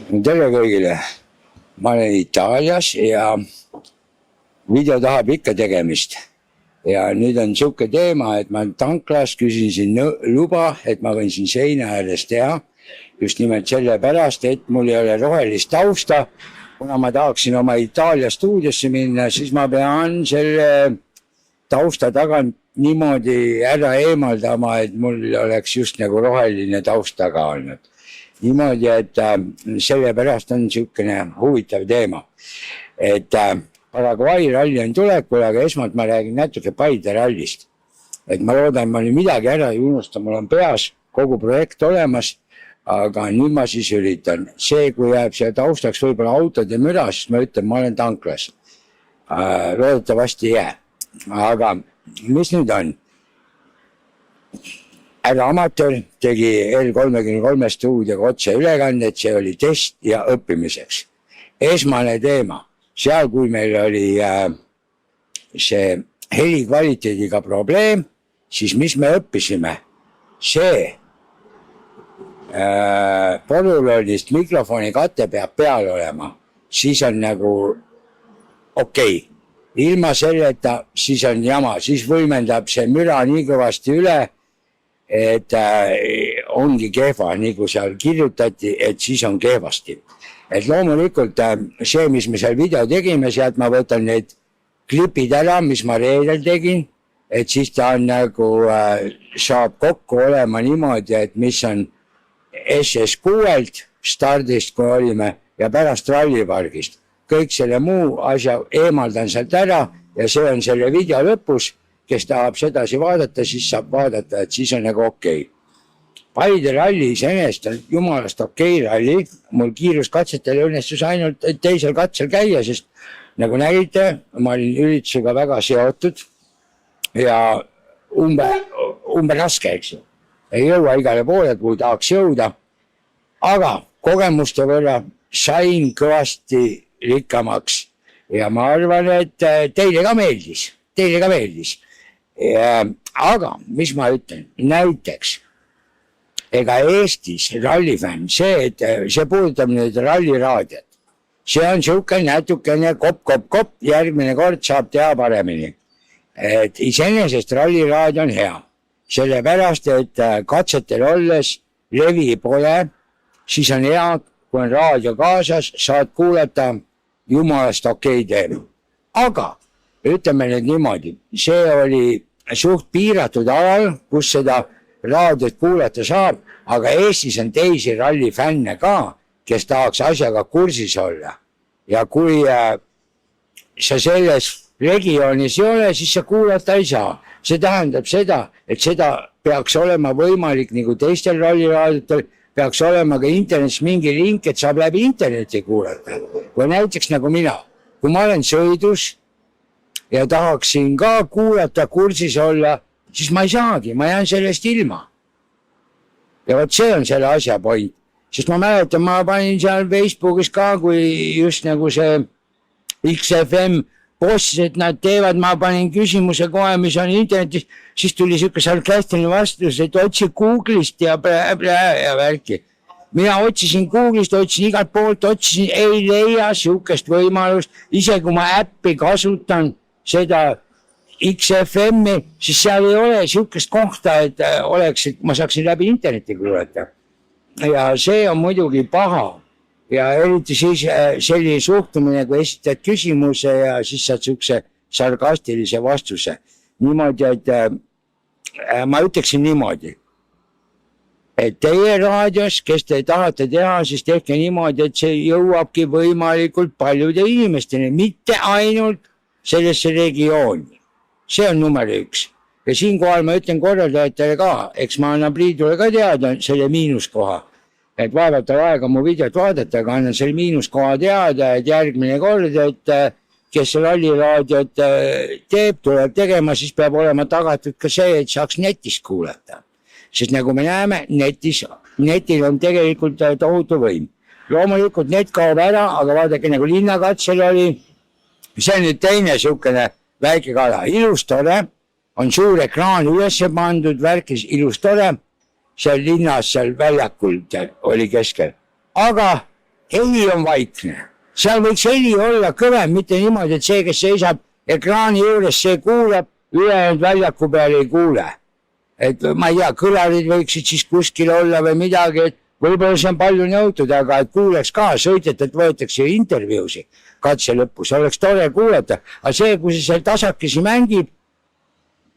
Tere kõigile, ma olen Itaalias ja video tahab ikka tegemist. Ja nüüd on siuke teema, et ma tanklas küsin siin luba, et ma võin siin seina ääres teha. Just nimelt sellepärast, et mul ei ole rohelist tausta. Kuna ma tahaksin oma Itaalia stuudiosse minna, siis ma pean selle tausta tagant niimoodi ära eemaldama, et mul oleks just nagu roheline taust taga olnud. Niimoodi, et sellepärast on siukene huvitav teema. Et Paraguay ralli on tulekul, aga esmalt ma räägin natuke Paide rallist. Et ma loodan, ma midagi ära ei unusta, mul on peas kogu projekt olemas, aga nüüd ma siis üritan. See, kui jääb siia taustaks võib-olla autode müra, siis ma ütlen, ma olen tanklas. Loodetavasti ei jää. Aga mis nüüd on? Härra Amateur tegi L33 stuudioga otse ülekannet, see oli test ja õppimiseks. Esmane teema, seal kui meil oli see heli kvaliteediga probleem, siis mis me õppisime? See polüloonist mikrofoni kate peab peal olema, siis on nagu okei. Ilma selleta siis on jama, siis võimendab see müra nii kõvasti üle, et ongi kehva, nii kui seal kirjutati, et siis on kehvasti. Et loomulikult see, mis me seal video tegime, sealt ma võtan need klipid ära, mis ma reedel tegin, et siis ta on nagu saab kokku olema niimoodi, et mis on SS6-lt stardist, kui olime, ja pärast rallipargist. Kõik selle muu asja eemaldan sealt ära ja see on selle video lõpus. Kes tahab sedasi vaadata, siis saab vaadata, et siis on nagu okei. Paide ralli iseenesest on jumalast okei ralli. Mul kiiruskatsetel õnnestus ainult teisel katsel käia, sest nagu nägite, ma olin üritusega väga seotud ja umbe raske, eks ju. Ei jõua igale poole, kui tahaks jõuda. Aga kogemuste võrra sain kõvasti rikkamaks ja ma arvan, et teile ka meeldis. Aga, mis ma ütlen, näiteks, ega Eestis rallifänn, see puudutab nüüd ralliraadiot. See on siuke natukene kopp, järgmine kord saab teha paremini. Et iseenesest ralliraadio on hea, sellepärast, et katsetel olles levi pole, siis on hea, kui on raadio kaasas, saad kuulata jumalast okei teema. Aga ütleme nüüd niimoodi, see oli suht piiratud alal, kus seda raadiot kuulata saab, aga Eestis on teisi rallifänne ka, kes tahaks asjaga kursis olla. Ja kui sa selles regioonis ei ole, siis sa kuulata ei saa. See tähendab seda, et seda peaks olema võimalik nagu teistel ralliraadiotel, peaks olema ka internetis mingi link, et saab läbi interneti kuulata. Või näiteks nagu mina, kui ma olen sõidus, ja tahaksin ka kuulata kursis olla, siis ma ei saagi, ma jään sellest ilma. Ja võt see on selle asja point. Sest ma mäletan, ma panin seal Facebookis ka, kui just nagu see XFM boss, et nad teevad, ma panin küsimuse kohe, mis on internetis, siis tuli siuke sarkastiline vastus, et otsi Google'ist ja ja värki. Mina otsisin Google'ist, otsisin igalt poolt, otsisin, ei leia siukest võimalust, ise kui ma äppi kasutan, seda XFM-i, siis seal ei ole siukest kohta, et oleks, et ma saaksin läbi interneti kuulata. Ja see on muidugi paha. Ja eriti siis selline suhtumine, kui esitad küsimuse ja siis saad siukse sarkastilise vastuse. Niimoodi, et ma ütleksin niimoodi, et teie raadios, kes te tahate teha, siis tehke niimoodi, et see jõuabki võimalikult paljude inimesteni, mitte ainult sellesse regiooni. See on number 1. Ja siinkohal ma ütlen korraldajatele ka, eks ma annan Priidule ka teada selle miinuskoha. Et vaevata aega mu videot vaadata, aga annan selle miinuskoha teada, et järgmine kord, et kes ralliraadiot teeb, tuleb tegema, siis peab olema tagatud ka see, et saaks netist kuulata. Sest nagu me näeme, netil on tegelikult tohutu võim. Loomulikult net kaob ära, aga vaadake nagu linnakatsel oli, see on nüüd teine siukene väike kala. Ilus tore, on suur ekraan üles pandud, värkis ilus tore, seal linnas, seal väljakult oli keskel. Aga heli on vaikne, seal võiks heli olla kõvem, mitte niimoodi, et see, kes seisab ekraani juures, see kuuleb, ülejäänud väljaku peal ei kuule. Et ma ei tea, kõlarid võiksid siis kuskil olla või midagi, et võib-olla see on palju nõutud, aga et kuuleks ka sõitjatelt võetakse intervjuusi katse lõpus, oleks tore kuulata, aga see, kui see seal tasakesi mängib,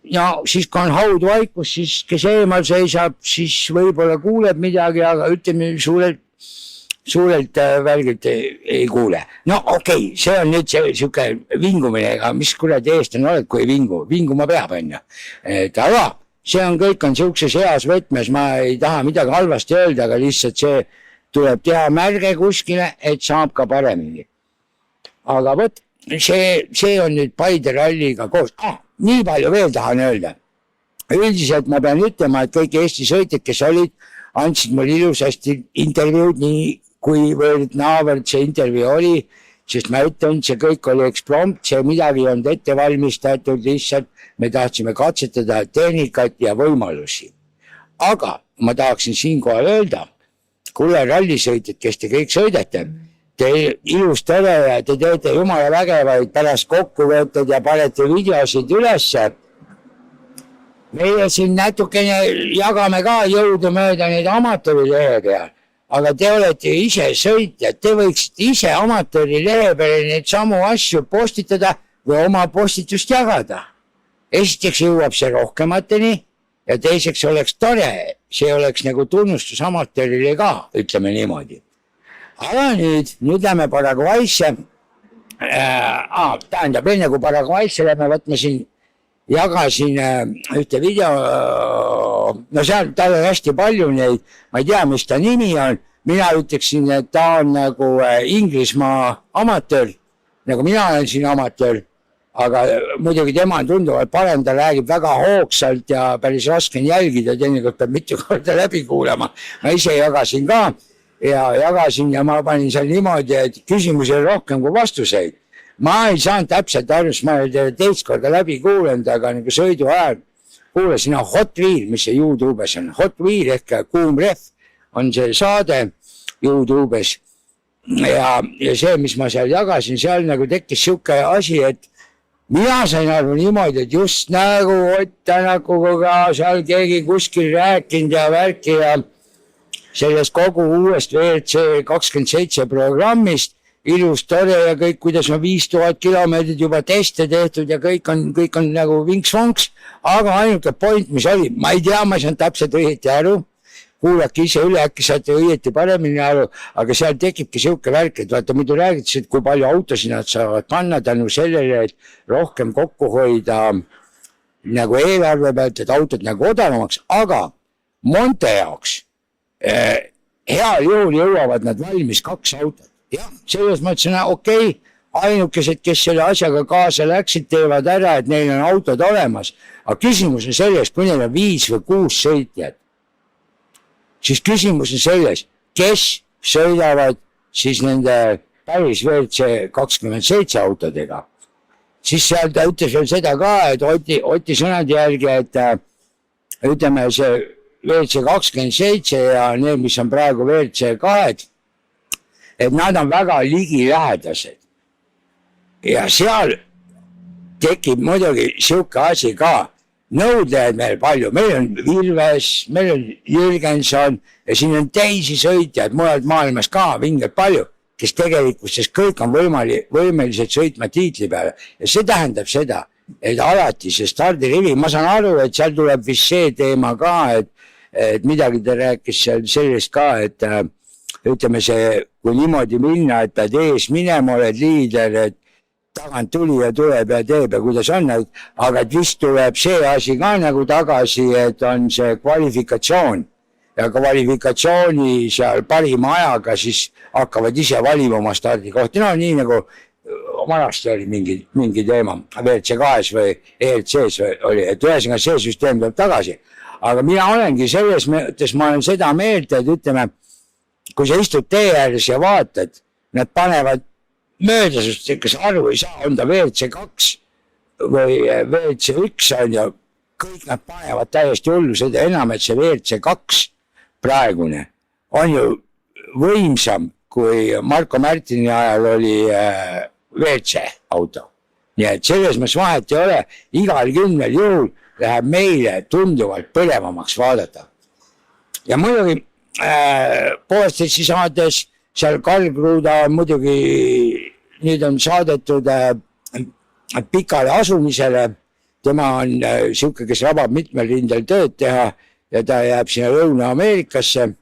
ja siis kui on haud vaikus, siis kes eemal seisab, siis võib-olla kuuleb midagi, aga ütleme suurelt välgilt ei kuule. No okei, see on nüüd siuke vingumine, aga mis kuradi eestlane oled, kui vinguma peab, on ju. Aga see on kõik on siukses heas võtmes, ma ei taha midagi halvasti öelda, aga lihtsalt see tuleb teha märge kuskile, et saab ka paremini. Aga võt, see on nüüd Paide ralliga koos. Nii palju veel tahan öelda. Üldiselt ma pean ütlema, et kõik Eesti sõitjad, kes olid, andsid mul ilusasti intervjuud, nii kui võõrid naaverd see intervjuu oli, sest ma ütlen, see kõik oli eksprompt, see midagi on ette valmistatud, lihtsalt me tahtsime katsetada tehnikat ja võimalusi. Aga ma tahaksin siinkohal öelda, kuule rallisõitjad, kes te kõik sõidate, te ilus tore ja te teete jumala vägevaid pärast kokkuvõtted ja panete videosid ülesse. Meie siin natukene jagame ka jõudu mööda neid amatöörilehe peal, aga te olete ise sõitjad, te võiksite ise amatöörilehe peale neid samu asju postitada või oma postitust jagada. Esiteks jõuab see rohkemateni ja teiseks oleks tore, see oleks nagu tunnustus amatöörile ka, ütleme niimoodi. Aga nüüd lähme Paraguaysse. Tähendab, enne kui Paraguaysse lähme, võtme siin, jagasin ühte video, no seal tal on hästi palju neid, ma ei tea, mis ta nimi on, mina ütleksin, et ta on nagu Inglismaa amatöör, nagu mina olen siin amatöör, aga muidugi tema on tunduvalt parem, ta räägib väga hoogsalt ja päris raske on jälgida, teinekord peab mitu korda läbi kuulama. Ma ise jagasin ka ja ma panin seal niimoodi, et küsimusi oli rohkem kui vastuseid. Ma ei saanud täpselt aru, ma olen teist korda läbi kuulanud, aga nagu sõidu ajal kuulasin Hot Wheel, mis see YouTube'is on. Hot Wheel ehk kuum rehv on see saade YouTube'is. Ja see, mis ma seal jagasin, seal nagu tekkis siuke asi, et mina sain aru niimoodi, et just nagu Ott Tänakuga seal keegi kuskil rääkinud ja värki ja sellest kogu uuest WRC 27 programmist, ilus tore ja kõik, kuidas on 5000 kilomeetrit juba teste tehtud ja kõik on nagu vinks-vonks, aga ainuke point, mis oli, ma ei tea, ma ei saanud täpselt õieti aru, kuulake ise üle, äkki saate õieti paremini aru, aga seal tekibki siuke värk, et vaata, muidu räägitakse, et kui palju autosid nad saavad panna tänu sellele, et rohkem kokku hoida nagu eelarve pealt, et autod nagu odavamaks, aga Monte jaoks heal juhul jõuavad nad valmis 2 autot. Jah, selles mõttes on okei, ainukesed, kes selle asjaga kaasa läksid, teevad ära, et neil on autod olemas. Aga küsimus on selles, kui neil on 5 või 6 sõitjad, siis küsimus on selles, kes sõidavad siis nende päris WRC 27 autodega. Siis seal ta ütles veel seda ka, et Oti sõnade järgi, et ütleme see WRC 27 ja need, mis on praegu WRC 2, et nad on väga ligilähedased. Ja seal tekib muidugi siuke asi ka, nõudlejaid meil palju, meil on Virves, meil on Jürgenson ja siin on teisi sõitjaid mujalt maailmas ka vingelt palju, kes tegelikult sest kõik on võimelised sõitma tiitli peale. Ja see tähendab seda, et alati see stardirivi, ma saan aru, et seal tuleb vist see teema ka, et midagi ta rääkis seal sellest ka, et ütleme see, kui niimoodi minna, et pead ees minema, oled liider, et tagant tulija tuleb ja teeb ja kuidas on, aga vist tuleb see asi ka nagu tagasi, et on see kvalifikatsioon ja kvalifikatsiooni seal parima ajaga siis hakkavad ise valima oma stardikohti, no nii nagu vanasti oli mingi teema, WRC2 või ERC-s oli, et ühesõnaga see süsteem tuleb tagasi, aga mina olengi selles mõttes, ma olen seda meelt, et ütleme, kui sa istud tee ääres ja vaatad, nad panevad mööda, sest kas aru ei saa, on ta WRC2 või WRC1 on ja kõik nad panevad täiesti hullu, seda enam, et see WRC2 praegune on ju võimsam kui Marko Märtini ajal oli WRC auto. Nii et selles mõttes vahet ei ole, igal 10 juhul läheb meile tunduvalt põlevamaks vaadata. Ja muidugi Poolstessi saades seal Karl Kruda muidugi nüüd on saadetud pikale asumisele. Tema on siuke, kes rabab mitmel rindel tööd teha ja ta jääb sinna Lõuna-Ameerikasse.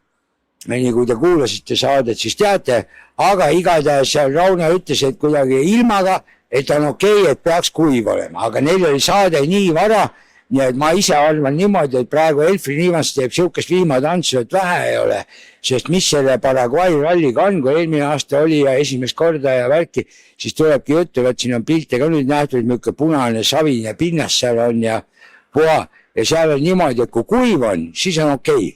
Nii kui te kuulasite saadet, siis teate, aga igatahes seal Rauno ütles, et kuidagi ilmaga, et on okei, et peaks kuiv olema, aga neil oli saade nii vara, nii et ma ise arvan niimoodi, et praegu Elfrin Ivans teeb siukest viimatantsu, et vähe ei ole, sest mis selle Paraguay ralliga on, kui eelmine aasta oli ja esimest korda ja värki, siis tulebki juttu, et siin on pilte ka nüüd nähtud, milline punane savine pinnas seal on ja puha ja seal on niimoodi, et kui kuiv on, siis on okei.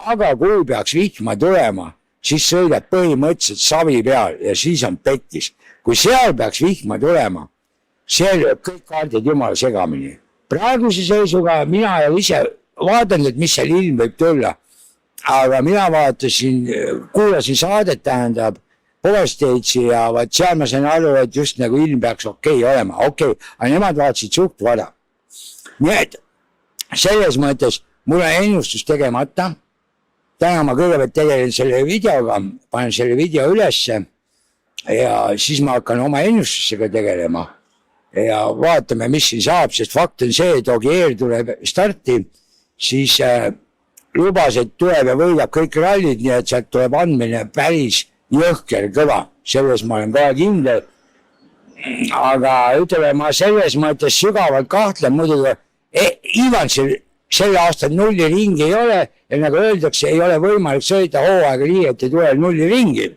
Aga kui peaks vihma tulema, siis sõidab põhimõtteliselt savi peal ja siis on pekkis. Kui seal peaks vihma tulema, see lööb kõik kaardid jumala segamini. Praeguse seisuga mina ei ole ise vaadanud, et mis seal ilm võib tulla. Aga mina vaatasin, kuulasin saadet tähendab Power Stage'i ja vaat seal ma sain aru, et just nagu ilm peaks okei olema. Okei, aga nemad vaatasid suht vara. Nii et selles mõttes mul on ennustus tegemata. Täna ma kõigepealt tegelen selle videoga, panen selle video ülesse ja siis ma hakkan oma ennustusega tegelema ja vaatame, mis siin saab, sest fakt on see, et Ogier tuleb starti, siis lubas, et tuleb ja võidab kõik rallid, nii et sealt tuleb andmine päris jõhker kõva. Selles ma olen kohe kindel. Aga ütleme, ma selles mõttes sügavalt kahtlen muidugi. Ivansil sel aastal 0 ringi ei ole ja nagu öeldakse, ei ole võimalik sõida hooaega nii, et ei tule 0 ringi.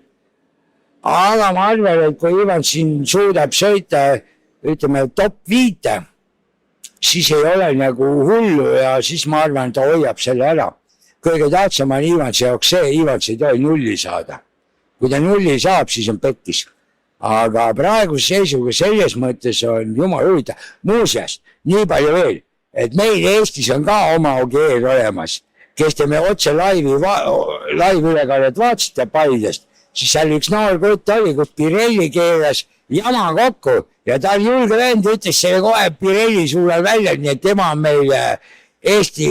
Aga ma arvan, et kui Ivan siin suudab sõita, ütleme, top 5, siis ei ole nagu hullu ja siis ma arvan, ta hoiab selle ära. Kõige tähtsam on Ivansi jaoks see, Ivans ei tohi 0 saada. Kui ta 0 saab, siis on pekkis. Aga praeguse seisuga selles mõttes on jumal huvitav. Muuseas, nii palju veel, et meil Eestis on ka oma Ogier olemas, kes te me otse live-ülekannet vaatasite Paidest, siis seal üks noor kutt oli, kus Pirelli keeras jama kokku ja ta on julge vend, ütles selle kohe Pirelli suunal välja, nii et tema on meil Eesti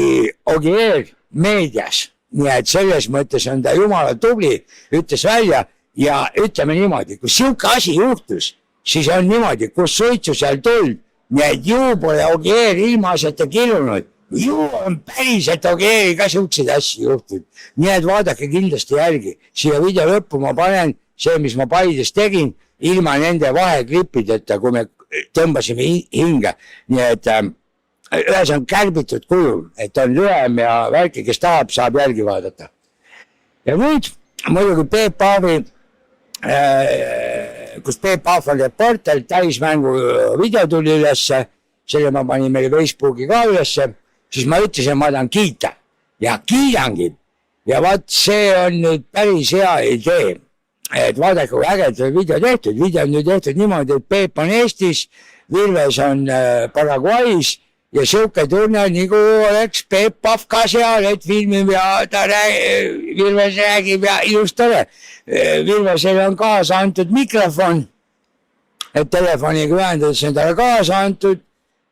Ogier meedias. Nii et selles mõttes on ta jumala tubli, ütles välja ja ütleme niimoodi, kui siuke asi juhtus, siis on niimoodi, kus sõitsu seal tuld, nii et ju pole Ogier ilma asjata killunud, ju on päriselt Ogieri ka siukseid asju juhtud. Nii et vaadake kindlasti järgi. Siia video lõppu ma panen see, mis ma Paides tegin, ilma nende vaheklippideta, kui me tõmbasime hinge. Nii et ühes on kärbitud kujul, et on lühem ja värki, kes tahab, saab järgi vaadata. Ja nüüd muidugi Peep Paavi kus Peep Pahv on reporter, täismängu video tuli ülesse, selle ma panin meile Facebooki ka ülesse, siis ma ütlesin, ma tahan kiita ja kiidangi. Ja vaat see on nüüd päris hea idee, et vaadake, kui ägelt on video tehtud. Video on nüüd tehtud niimoodi, et Peep on Eestis, Virves on Paraguay's ja siuke tunne, nagu oleks Peep Pahv ka seal, et filmib ja ta Virves räägib ja ilus tore. Virvesele on kaasa antud mikrofon, et telefoniga ühendades on talle kaasa antud,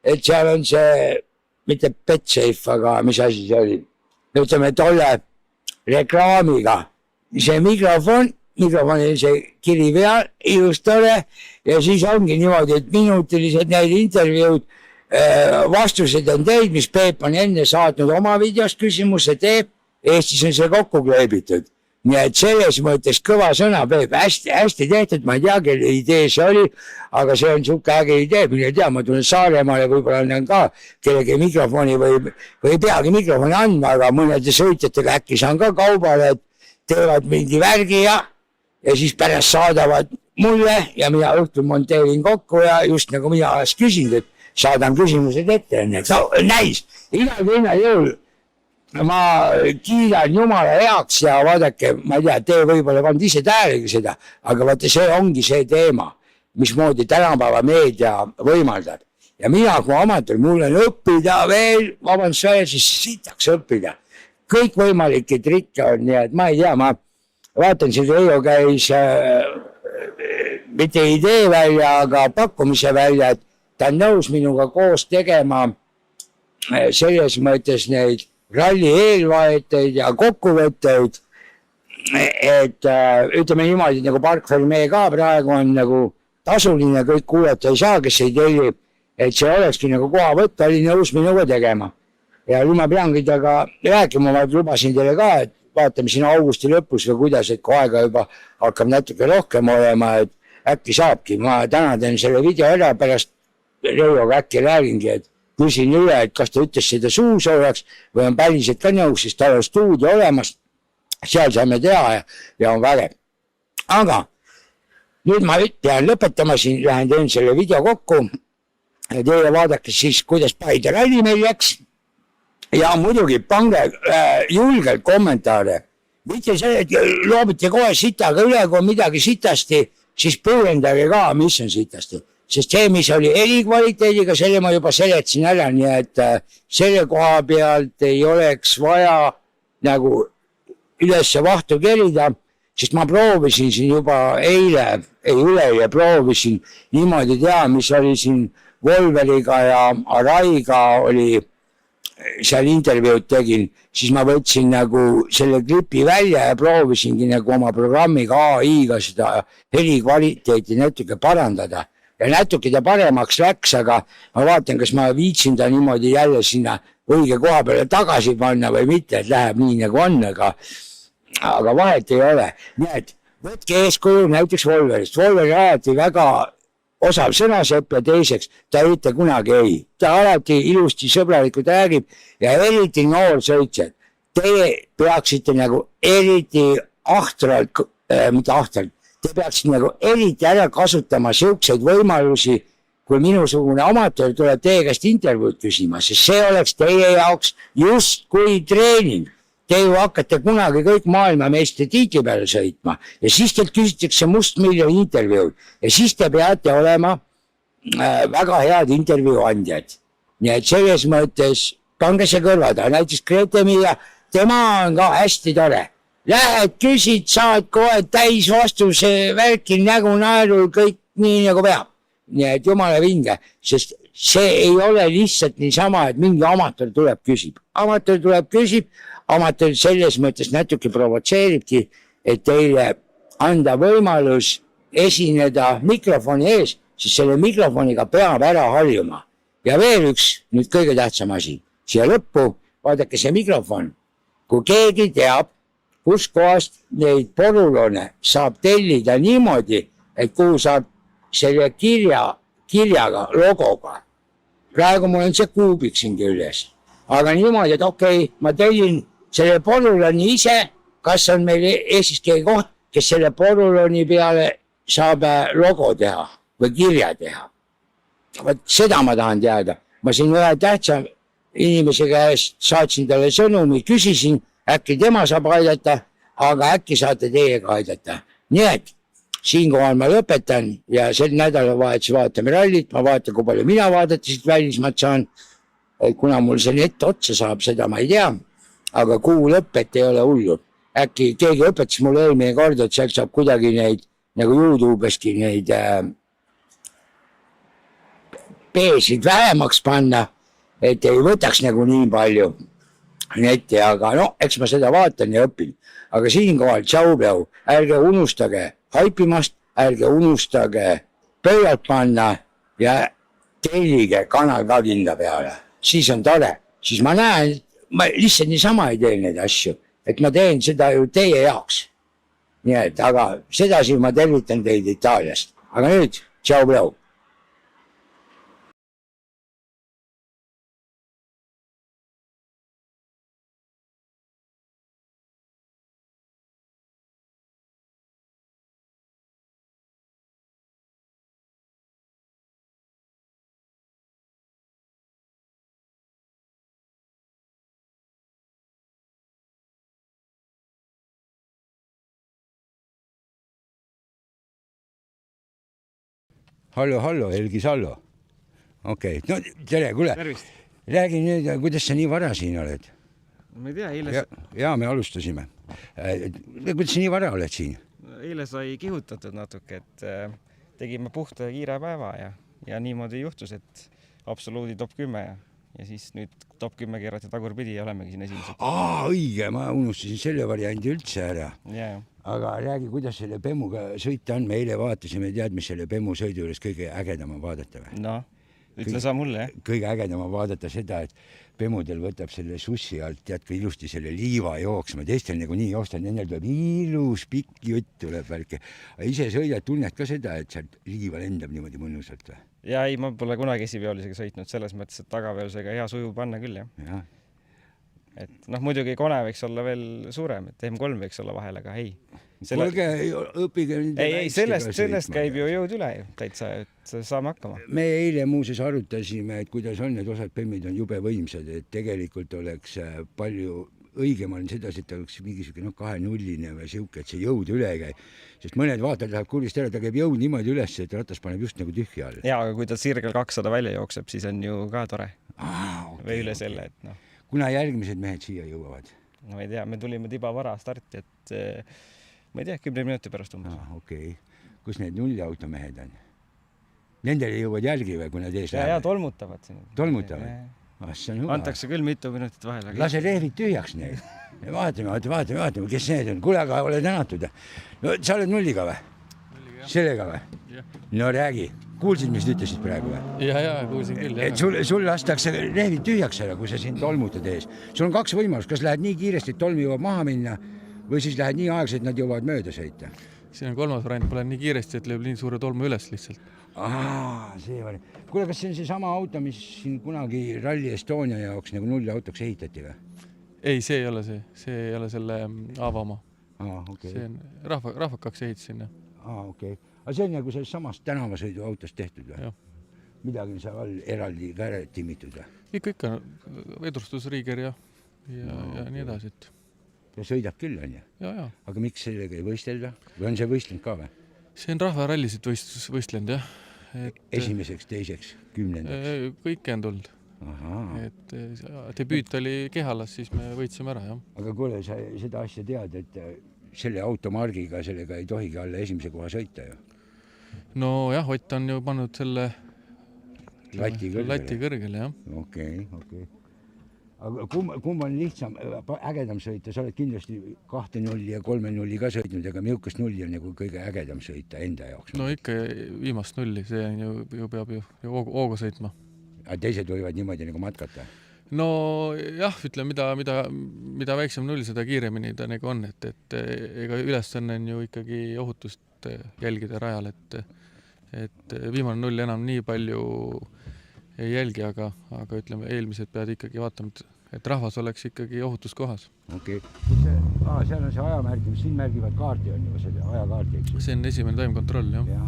et seal on see, mitte BetSafe, aga mis asi see oli, ütleme tolle reklaamiga. See mikrofoni see kiri peal, ilus tore ja siis ongi niimoodi, et minutilised need intervjuud, vastused on teid, mis Peep on enne saatnud oma videost küsimuse teeb, Eestis on see kokku kleebitud. Nii et selles mõttes kõva sõna Peep, hästi tehtud, ma ei tea, kelle idee see oli, aga see on siuke äge idee, mille tea, ma tulen Saaremaale, võib-olla on ka kellegi mikrofoni või ei peagi mikrofoni andma, aga mõnede sõitjatega äkki saan ka kaubale, et teevad mingi värgi ja siis pärast saadavad mulle ja mina õhtul monteerin kokku ja just nagu mina oleks küsinud, et saadan küsimused ette, näis, igal jõul. Ma kiidan jumala heaks ja vaadake, ma ei tea, te võib-olla pannud ise tähelegi seda, aga vaata, see ongi see teema, mismoodi tänapäeva meedia võimaldab. Ja mina kui amatöör, mul on õppida veel, vabandust, siis sitaks õppida. Kõik võimalikke trikke on, nii et ma ei tea, ma vaatan, siin Reijo käis mitte idee välja, aga pakkumise välja, et ta on nõus minuga koos tegema selles mõttes neid ralli eelvaheteid ja kokkuvõtteid, et ütleme niimoodi, nagu Park Fermee ka praegu on nagu tasuline, kõik kuulata ei saa, kes ei telli, et see olekski nagu kohavõtt, oli nõus minuga tegema. Ja nüüd ma peangi temaga rääkima, ma lubasin teile ka, et vaatame siin augusti lõpus või kuidas, et kui aega juba hakkab natuke rohkem olema, et äkki saabki. Ma täna teen selle video ära, pärast Reijoga äkki räägingi, et küsin üle, et kas ta ütles seda suusoojaks või on päriselt ka nõus, sest tal on stuudio olemas, seal saame teha ja on vägev. Aga nüüd ma pean lõpetama siin, lähen teen selle video kokku ja teie vaadake siis, kuidas Paide ralli meil läks. Ja muidugi pange julgelt kommentaare. Mitte see, et loobite kohe sitaga üle, kui midagi sitasti, siis põhjendage ka, mis on sitasti. Sest see, mis oli erikvaliteediga, selle ma juba seletasin ära, nii et selle koha pealt ei oleks vaja nagu ülesse vahtu kerida, sest ma proovisin siin juba üleeile proovisin niimoodi teha, mis oli siin Volveriga ja Araiga oli seal intervjuud tegin, siis ma võtsin nagu selle klipi välja ja proovisingi nagu oma programmiga AI-ga seda helikvaliteeti natuke parandada. Ja natuke ta paremaks läks, aga ma vaatan, kas ma viitsin ta niimoodi jälle sinna õige koha peale tagasi panna või mitte, et läheb nii nagu on, aga vahet ei ole. Nii et võtke eeskuju näiteks Volverist. Volveri alati väga osav sõnasepp ja teiseks ta ei ütle kunagi ei. Ta alati ilusti sõbralikult räägib ja eriti noor sõitjad. Teie peaksite nagu eriti ahtralt, mitte ahtralt, te peaksite nagu eriti ära kasutama siukseid võimalusi, kui minusugune amatöör tuleb teie käest intervjuud küsima, sest see oleks teie jaoks just kui treening. Te ju hakkate kunagi kõik maailmameeste tiitli peale sõitma ja siis teilt küsitakse mustmiljoni intervjuud ja siis te peate olema väga head intervjuu andjad. Nii et selles mõttes pange see kõrvada. Näiteks Gretemia, tema on ka hästi tore. Lähed, küsid, saad kohe täis vastuse, värkil nägu naerul, kõik nii nagu peab. Nii et jumala vinge, sest see ei ole lihtsalt niisama, et mingi amatöör tuleb küsib. Amatöör tuleb küsib, amatöör selles mõttes natuke provotseeribki, et teile anda võimalus esineda mikrofoni ees, siis selle mikrofoniga peab ära harjuma. Ja veel üks nüüd kõige tähtsam asi. Siia lõppu, vaadake see mikrofon. Kui keegi teab, kus kohast neid porulone saab tellida niimoodi, et kuhu saab selle kirjaga, logoga. Praegu mul on see kuubik siin küljes. Aga niimoodi, et okei, ma tellin selle poruloni ise, kas on meil Eestis keegi koht, kes selle poruloni peale saab logo teha või kirja teha. Vaat seda ma tahan teada. Ma siin ühe tähtsa inimese käest saatsin talle sõnumi, küsisin, äkki tema saab aidata, aga äkki saate teiega aidata. Nii et siinkohal ma lõpetan ja sel nädalavahetus vaatame rallit, ma vaatan, kui palju mina vaadata siit välismaad saan. Kuna mul see net otsa saab, seda ma ei tea, aga kuu lõpet ei ole hullu. Äkki keegi õpetas mulle eelmine kord, et sealt saab kuidagi neid, nagu YouTubeski neid peesid vähemaks panna, et ei võtaks nagu nii palju netti, aga no, eks ma seda vaatan ja õpin. Aga siinkohal, tšau-pjau, ärge unustage haipimast, ärge unustage pööalt panna ja tellige kanal ka kinda peale. Siis on tore, siis ma näen, ma lihtsalt niisama ei tee neid asju, et ma teen seda ju teie jaoks. Nii et, aga sedasi ma tervitan teid Itaaliast. Aga nüüd, tšau-pjau. Hallo, Helgi Sallo. Okei, no tere, kuule. Räägi nüüd, kuidas sa nii vara siin oled? Ma ei tea, eile... Ja me alustasime. Kuidas nii vara oled siin? Eile sai kihutatud natuke, et tegime puhta ja kiire päeva ja niimoodi juhtus, et absoluudi top 10 ja siis nüüd top 10 keerati tagurpidi ja olemegi siin esimesed. Õige, ma unustasin selle variandi üldse ära. Yeah. Aga räägi, kuidas selle Pemuga sõita on. Me eile vaatasime, tead, mis selle Pemu sõidu juures kõige ägedama vaadata või? No, ütle sa mulle, jah? Kõige ägedama vaadata seda, et Pemudel võtab selle sussi alt, tead, ka ilusti selle liiva jooksma. Teistel nagu nii joostan, nendel tuleb ilus pikk jutt tuleb värke. Ise sõidad, tunned ka seda, et sealt liiva lendab niimoodi mõnusalt või? Ja ei, ma pole kunagi esiveolisega sõitnud selles mõttes, et tagaveolisega hea suju panna küll, jah. Ja. Et muidugi Kone võiks olla veel suurem, et M3 võiks olla vahel, aga ei. Kuulge, õpige... Ei, sellest käib ju jõud üle täitsa, et saame hakkama. Me eile muuses arutasime, et kuidas on, et osad Pemmid on jube võimsad, et tegelikult oleks palju õigem on sedasi, et oleks mingisugune 2-0 või siuke, et see jõud üle ei käi. Sest mõned vaatad läheb kurvist ära, ta käib jõud niimoodi üles, et ratas paneb just nagu tühja all. Jaa, aga kui ta sirgel 200 välja jookseb, siis on ju ka tore. Okay, või üle selle, et noh. Kuna järgmised mehed siia jõuavad? No ei tea, me tulime tiba vara starti, et ma ei tea, 10 minuti pärast umbes. Okei. Kus need nulliauto mehed on? Nendele jõuavad jälgi või, kui nad ees lähevad? Ja tolmutavad siin. Tolmutavad? Antakse küll mitu minutit vahel. Lase rehvid tühjaks neid. Vaatame, kes need on. Kuule, aga ole tänatud. No, sa oled nulliga või? Sellega või? No räägi. Kuulsid, mis ütlesid praegu või? Ja, kuulsin küll. Et sul lastakse rehvid tühjaks ära, kui sa siin tolmutad ees. Sul on 2 võimalust. Kas lähed nii kiiresti, et tolm jõuab maha minna või siis lähed nii aegselt, et nad jõuavad mööda sõita? Siin on 3. variant. Pole nii kiiresti, et lööb nii suure tolmu üles lihtsalt. See oli. Kuule, kas see on see sama auto, mis siin kunagi Rally Estonia jaoks nagu nulliautoks ehitati või? Ei, see ei ole see. See ei ole selle Aava oma. Okay. See on rahvakaks ehit sinna. Okei. Aga see on nagu sellest samast tänavasõidu autost tehtud või? Jah. Midagi on seal all eraldi käre timmitud või? Ikka. Vedustusriiger ja nii edasi. Ja sõidab küll, on ju? Ja. Aga miks sellega ei võistelda? Või on see võistlenud ka või? See on rahvarallisid võistlenud, jah. Esimeseks, teiseks, 10. Kõike on tulnud. Et debüüt oli Kehalas, siis me võitsime ära, jah. Aga kuule, sa seda asja tead, et selle automargiga sellega ei tohigi alla esimese koha sõita ju? No jah, Ott on ju pannud selle lati kõrgele, jah. Okei. Aga kumb on lihtsam, ägedam sõita? Sa oled kindlasti 2-0 ja 3-0 ka sõitnud, aga milkust 0 on nagu kõige ägedam sõita enda jaoks? No ikka viimast 0, see ju peab ju hooga sõitma. Aga teised võivad niimoodi nagu matkata? No jah, ütleme, mida väiksem 0, seda kiiremini ta nagu on, et ega ülesanne on ju ikkagi ohutust jälgida rajal, et viimane 0 enam nii palju ei jälgi, aga ütleme, eelmised peavad ikkagi vaatama, et rahvas oleks ikkagi ohutuskohas. Okei. Seal on see ajamärgi, mis siin märgivad kaarti on juba selle ajakaarti, eks? See on esimene toimkontroll, jah.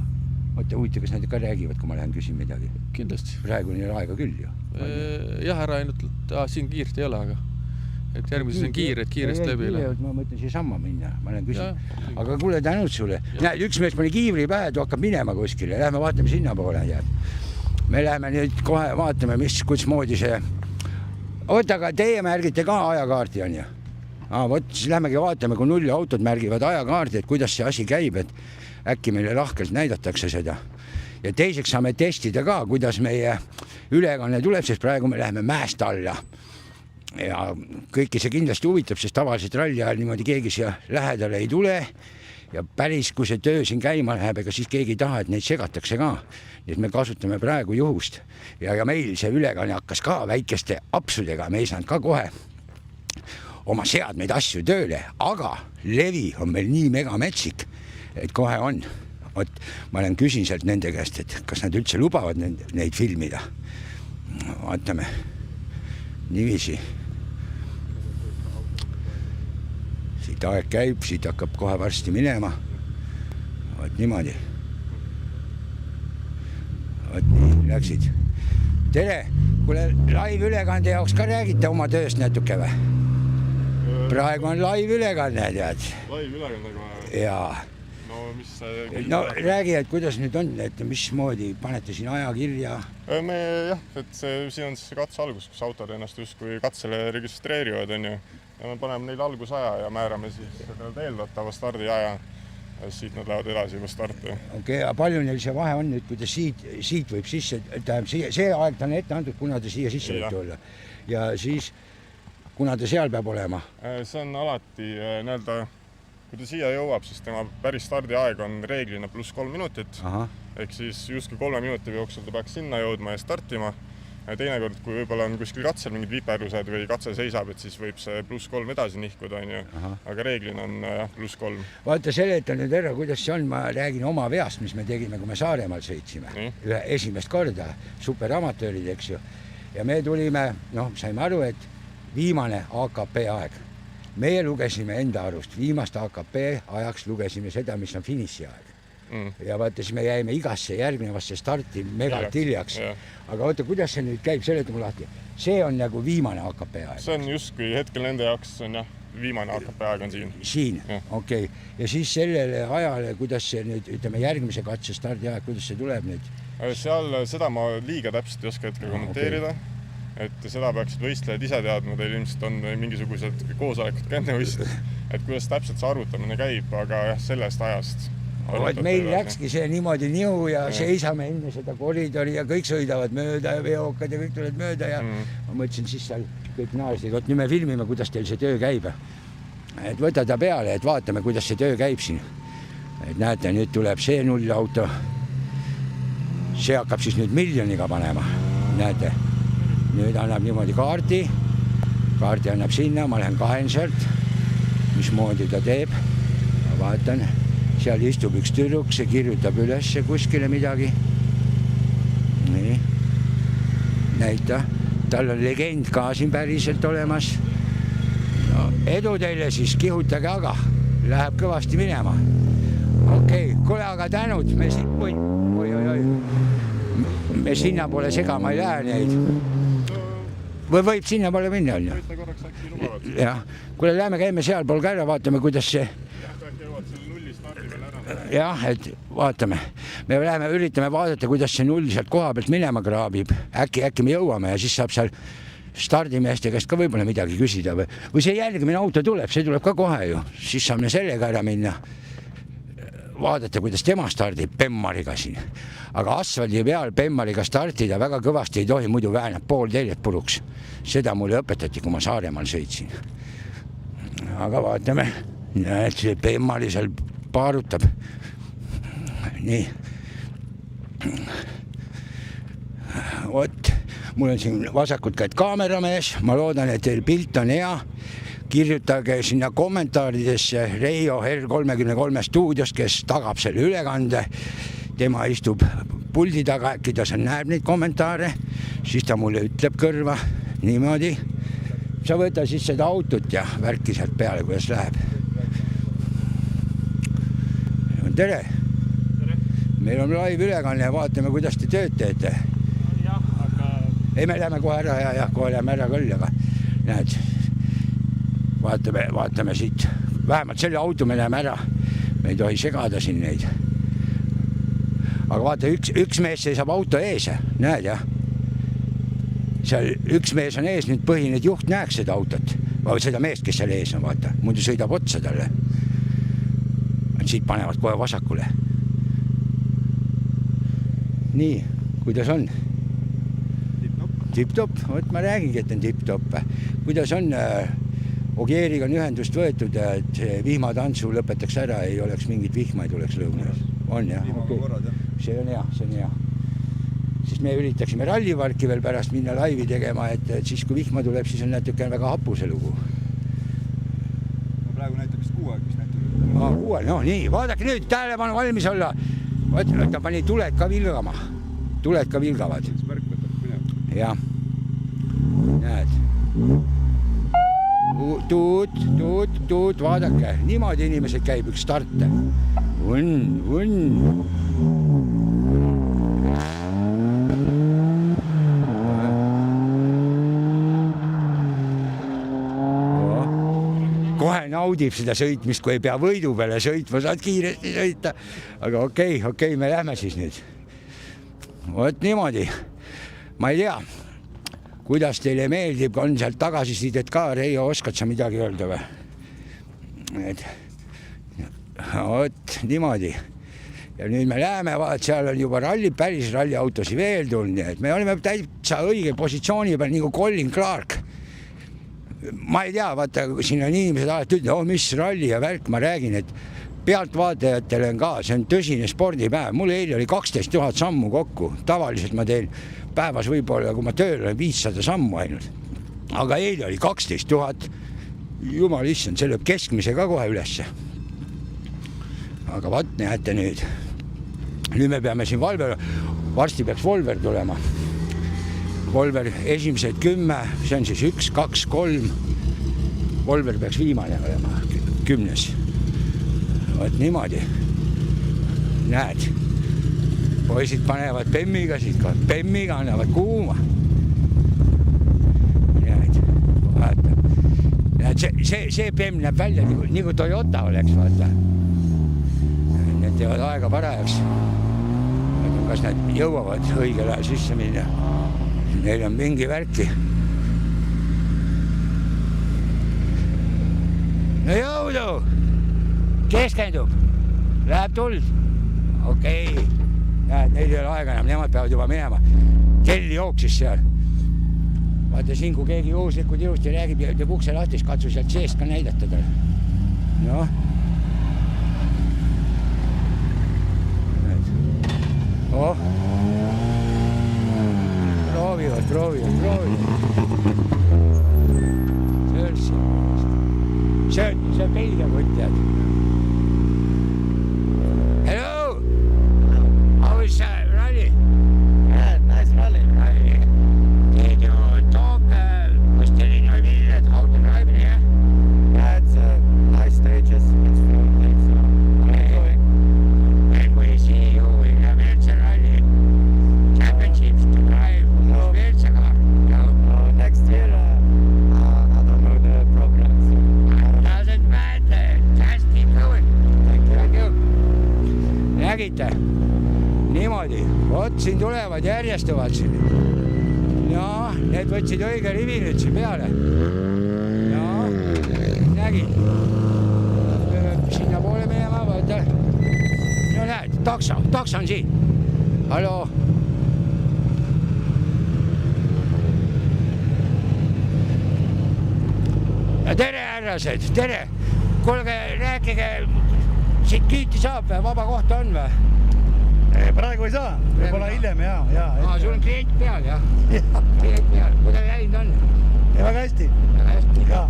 Oota, huvitav, kas nad ka räägivad, kui ma lähen küsin midagi? Kindlasti. Praegu on aega küll ju. Jah, ära ainult, siin kiirt ei ole, aga et järgmises on kiirest läbi. Ma mõtlen siia samma minna, ma lähen küsin. Aga kuule, tänud sulle. Näed, üks mees pani kiivri pähe, ta hakkab minema kuskile. Lähme vaatame sinna poole. Me läheme nüüd kohe vaatame, kuidas moodi see... Oota, aga teie märgite ka ajakaarti on ju? Võt, siis lähmegi vaatame, kui 0 autod märgivad ajakaarti, et kuidas see asi käib, et äkki meile lahkelt näidatakse seda. Ja teiseks saame testida ka, kuidas meie ülekanne tuleb, sest praegu me läheme mäest alla. Ja kõiki see kindlasti huvitab, sest tavaliselt ralli ajal niimoodi keegi siia lähedale ei tule. Ja päris, kui see töö siin käima läheb, ega siis keegi ei taha, et neid segatakse ka. Nii et me kasutame praegu juhust. Ja meil see ülekanne hakkas ka väikeste apsudega. Me ei saanud ka kohe oma seadmeid asju tööle, aga levi on meil nii megametsik, et kohe on. Ma olen küsin sealt nende käest, et kas nad üldse lubavad neid filmida. Vaatame. Niiviisi. Siit aeg käib, siit hakkab kohe varsti minema. Vaat niimoodi. Vaat nii, läksid. Tere, kuule live ülekande jaoks ka räägite oma tööst natuke või? Praegu on live ülekanne, tead. Live ülekandega? Jaa. No mis no räägi, et kuidas nüüd on, et mismoodi panete siin aja kirja? me jah, et siin on siis katse algus, kus autod ennast justkui katsele registreerivad, on ju. Ja me paneme neile algusaja ja määrame siis eeldatava stardiaja. Ja siit nad lähevad edasi juba starti. Okei, aga palju neil see vahe on nüüd, kui ta siit võib sisse, see aeg ta on ette antud, kuna ta siia sisse võib tulla. Ja siis, kuna ta seal peab olema? See on alati näelda, kui ta siia jõuab, siis tema päris stardiaeg on reeglina pluss 3 minutit. Ehk siis justkui 3 minuti jooksul ta peaks sinna jõudma ja startima. Ja teinekord, kui võib-olla on kuskil katsel mingid viperused või katse seisab, et siis võib see pluss 3 edasi nihkuda, on ju. Aga reeglina on pluss 3. Vaata, seleta nüüd ära, kuidas see on, ma räägin oma veast, mis me tegime, kui me Saaremaal sõitsime. Ühe esimest korda, superamatöörid, eks ju. Ja me tulime, saime aru, et viimane AKP aeg. Meie lugesime enda arust, viimast AKP ajaks lugesime seda, mis on finiši aeg. Ja vaata, siis me jäime igasse järgnevasse starti megalt hiljaks. Aga oota, kuidas see nüüd käib, seleta mul lahti. See on nagu viimane AKP aeg. See on justkui hetkel nende jaoks on viimane AKP aeg on siin. Siin, okei. Ja siis sellele ajale, kuidas see nüüd, ütleme, järgmise katse stardi aeg, kuidas see tuleb nüüd? Seal seda ma liiga täpselt ei oska hetkel kommenteerida. Et seda peaksid võistlejad ise teadma, teil ilmselt on mingisugused koosolekud enne võistled, et kuidas täpselt see arvutamine käib, aga jah, sellest ajast. Meil läkski see niimoodi nihu ja seisame enne seda koridori ja kõik sõidavad mööda ja veokad ja kõik tulevad mööda ja ma mõtlesin siis seal kõik naased, et nüüd me filmime, kuidas teil see töö käib. Et võta ta peale, et vaatame, kuidas see töö käib siin. Et näete, nüüd tuleb see nullauto. See hakkab siis nüüd miljoniga panema. Näete, nüüd annab niimoodi kaardi annab sinna, ma lähen kahen sealt, mismoodi ta teeb. Ma vaatan. Seal istub üks tüdruk, see kirjutab ülesse kuskile midagi. Nii. Näita. Tal on legend ka siin päriselt olemas. No, edu teile siis, kihutage aga. Läheb kõvasti minema. Okei, kuule aga tänud. Me sinna pole segama ei lähe neid. Või võib sinna pole minna, on ju? Võite korraks äkki lubavad. Jah. Kuule, lähme käime seal pool ka ära, vaatame, kuidas see... Jah, et vaatame. Me läheme, üritame vaadata, kuidas see null sealt koha pealt minema kraabib. Äkki me jõuame ja siis saab seal stardimeeste käest ka võib-olla midagi küsida. Või see järgmine auto tuleb, see tuleb ka kohe ju. Siis saame sellega ära minna. Vaadata, kuidas tema stardib Bemmariga siin. Aga asfaldi peal Bemmariga startida väga kõvasti ei tohi, muidu väänab pool teljet puruks. Seda mulle õpetati, kui ma Saaremaal sõitsin. Aga vaatame, et see Bemmari seal paarutab. Nii. Vot, mul on siin vasakult käid kaameramees. Ma loodan, et teil pilt on hea. Kirjutage sinna kommentaaridesse Reijo R33 stuudios, kes tagab selle ülekande. Tema istub puldi taga, äkki ta näeb neid kommentaare. Siis ta mulle ütleb kõrva niimoodi. Sa võta siis seda autot ja värki sealt peale, kuidas läheb. Tere! Meil on live ülekanne ja vaatame, kuidas te tööd teete. Jah, aga... Ei, me läheme kohe ära ja kohe läheme ära küll, aga näed, vaatame siit. Vähemalt selle auto me läheme ära. Me ei tohi segada siin neid. Aga vaata, üks mees seisab auto ees, näed jah? Seal üks mees on ees, nüüd põhine juht näeks seda autot. Või seda meest, kes seal ees on, vaata. Muidu sõidab otsa talle. Siit panevad kohe vasakule. Nii, kuidas on? Tip-top. Võt ma räägingi, et on tip-top. Kuidas on? Ogieriga on ühendust võetud, et vihmatantsu lõpetaks ära, ei oleks mingit vihma, ei tuleks lõunas. On jah? See on hea. Sest me üritaksime ralliparki veel pärast minna laivi tegema, et siis kui vihma tuleb, siis on natuke väga hapu see lugu. Praegu näitab vist 6 aeg, mis näitab. Kuuel, no nii, vaadake nüüd, tähelepanu valmis olla. Ta pani tuled ka vilgama. Tuled ka vilgavad. Jah. Näed. Tuut, vaadake. Niimoodi inimesed käib üks starte. Vunn. kohe naudib seda sõitmist, kui ei pea võidu peale sõitma, saad kiiresti sõita. Aga okei, me lähme siis nüüd. Vot niimoodi. Ma ei tea, kuidas teile meeldib, on sealt tagasisidet ka, Reijo, oskad sa midagi öelda või? Vot niimoodi. Ja nüüd me läheme, vaat seal on juba päris ralliautosi veel tulnud, et me olime täitsa õige positsiooni peal nagu Colin Clark. Ma ei tea, vaata, siin on inimesed alati ütlevad, mis ralli ja värk, ma räägin, et pealtvaatajatele on ka, see on tõsine spordipäev. Mul eile oli 12 000 sammu kokku. Tavaliselt ma teen päevas võib-olla, kui ma tööl olen 500 sammu ainult. Aga eile oli 12 000. Jumal issand, see lööb keskmise ka kohe ülesse. Aga vaat näete nüüd. Nüüd me peame siin varsti peaks Volver tulema. Volver esimesed 10, see on siis 1, 2, 3. Volver peaks viimane olema, 10. Vot niimoodi. Näed, poisid panevad Bemmiga siit, Bemmiga annavad kuuma. Näed, vaata. Näed, see Bemm näeb välja nagu Toyota oleks, vaata. Need teevad aega parajaks. Kas nad jõuavad õigel ajal sisse minna? Neil on mingi värki. No jõudu! Keskendub. Läheb tuld. Okei. Näed, neil ei ole aega enam, nemad peavad juba minema. Kell jooksis seal. Vaata siin, kui keegi juhuslikud ilusti räägib ja teeb ukse lahtis, katsu sealt seest ka näidata talle. Noh. Oh. Proovivad. See on Belgia võtjad. Hello! How is rally? Yeah, nice rally. Did you talk with Telino Villet how to drive here? Yeah, it's high stages. It's full thing, so I'm enjoying. When we see you in the Virtual Rally Championships to drive No. Virtual car? No? Next year, I don't know the program, so I don't know. Doesn't matter. Just keep going. Thank you. Nägite? Niimoodi. Vot siin tulevad järjestuvad siin. Ja, need võtsid õige rivi nüüd siin peale. Ja, nägid. Sinna poole minema, vaata. No näed, takso on siin. Hallo. Tere, härrased, tere. Kuulge, rääkige, siit küüti saab või, vaba kohta on või? Praegu ei saa, võib-olla hiljem, jaa. Sul on klient peal, jah? Klient peal, kuidas läinud on? Väga hästi. Väga hästi. Jaa.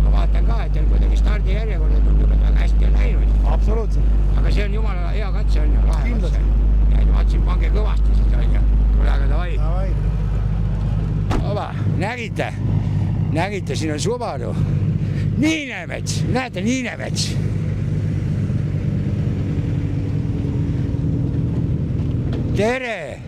Ma vaatan ka, et teil kuidagi stardijärjekorda tundub, et väga hästi on läinud. Absoluutselt. Aga see on jumala hea katse on ju, lahe Kindlasti. katse. Ja vaatsin, pange kõvasti siis on ju. Tule aga davai. Davai. Oba, nägite, siin on Subaru. Niinemets, näete, Niinemets. Tere!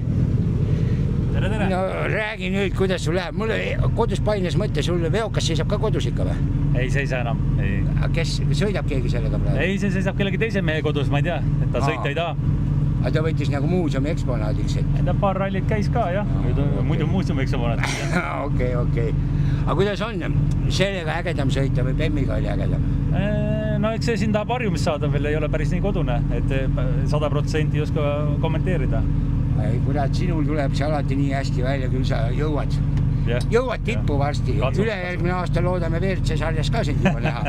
Tere! No räägi nüüd, kuidas sul läheb. Mulle kodus paines mõtte, sul veokas seisab ka kodus ikka või? Ei seisa enam. Ei. Kes sõidab keegi sellega praegu? Ei, see seisab kellegi teise mehe kodus, ma ei tea, et ta sõita ei taha. Aga ta võttis nagu muuseumi eksponaadiks, et... Ta paar rallit käis ka, jah. Muidu muuseumi eksponaat. Okei. Aga kuidas on? Sellega ägedam sõita või Bemmiga oli ägedam? No eks see siin tahab harjumist saada veel, ei ole päris nii kodune, et 100% ei oska kommenteerida. Kurat, sinul tuleb see alati nii hästi välja, küll sa jõuad. Jõuad tippu varsti. Ülejärgmine aasta loodame WRC sarjas ka sind juba näha.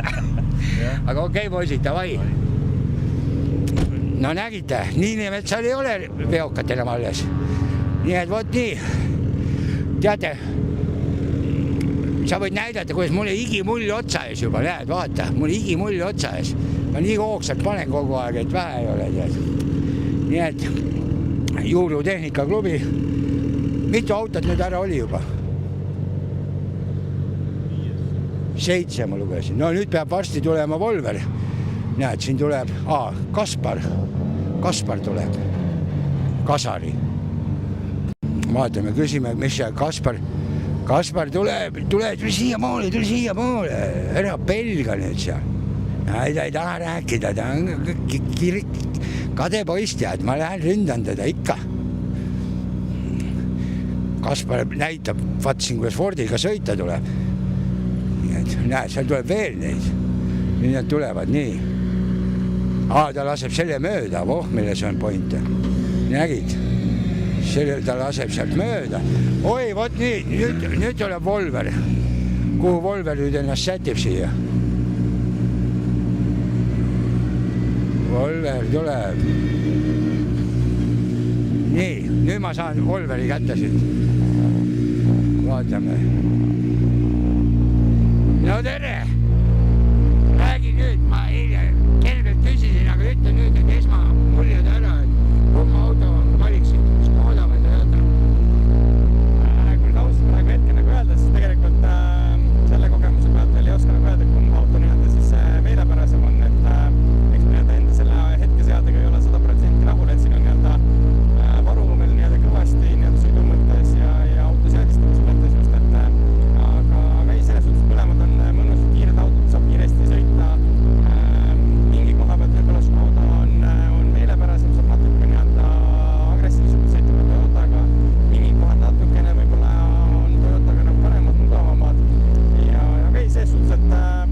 Aga okei, poisid, davai. No nägite, Niinemetsal ei ole veokat enam alles. Nii et vot nii. Teate, sa võid näidata, kuidas mulle igimull otsa ees juba, näed, vaata. Mulle igimull otsa ees. Ma nii hoogsalt panen kogu aeg, et vähe ei ole, tead. Nii et Juuru Tehnikaklubi. Mitu autot nüüd ära oli juba? 7 ma lugesin. No nüüd peab varsti tulema Volver. Näed, siin tuleb Kaspar tuleb. Kasari. Vaatame, küsime, mis see Kaspar tuleb siia maale, ära pelga nüüd seal. ei taha rääkida, ta on kade poiss, tead, ma lähen ründan teda ikka. Kaspar näitab, vaatasin, kuidas Fordiga sõita tuleb. Näed, seal tuleb veel neid. Nüüd nad tulevad nii. Ta laseb selle mööda, milles on point. Nägid? Ta laseb sealt mööda. Oi, vot nüüd tuleb Volver. Kuhu Volver nüüd ennast sätib siia? Volver tuleb. Nii, nüüd ma saan Volveri kätte siit. Vaatame. No tere! Räägi nüüd, ma eile kergelt küsisin, aga ütle nüüd, et esmamuljed ära, et kumma auto valiksid, mis Škoda või Toyota? Kui taust praegu hetke nagu öelda, siis tegelikult selle kogemuse pealt veel ei oska nagu öelda, kumma auto siis meelepärasem on, et eks me enda selle hetkeseadega ei ole 100% rahul, et siin on varumu meil kõvasti sõidu mõttes ja autoseadistamise mõttes just, et aga ei, selles suhtes mõlemad on mõnusad kiired autod, saab kiiresti sõita. Mingi koha pealt võib-olla Škoda on meelepärasem, saab natuke agressiivselt sõita kui Toyota, aga mingi kohad natukene võib-olla on Toyotaga nagu paremad, mugavamad. Ja ei, selles suhtes, et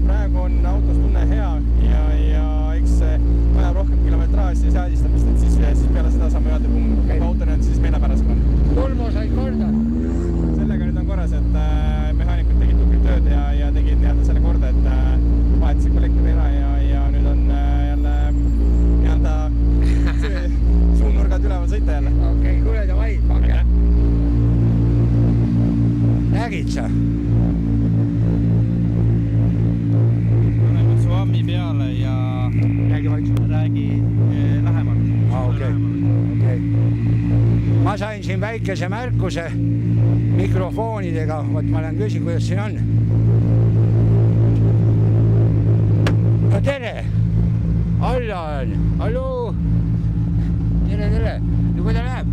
praegu on autos tunne hea ja eks vajab rohkem kilometraaži ja seadistamist, et siis peale seda saame öelda, kumb auto nüüd siis meelepärasem on. Tulmo said korda? Sellega nüüd on korras, et mehaanikud tegid tubli tööd ja tegid selle korda, et vahetasid kollektori ära ja nüüd on jälle suunurgad üleval sõita jälle. Okei, kuule, davai, pange. Nägid sa? Paneme su ammi peale ja räägi lähemalt. Okei. Ma sain siin väikese märkuse mikrofoonidega, vot ma lähen küsin, kuidas siin on. No tere! Alla on! Halloo! Tere! No kuidas läheb?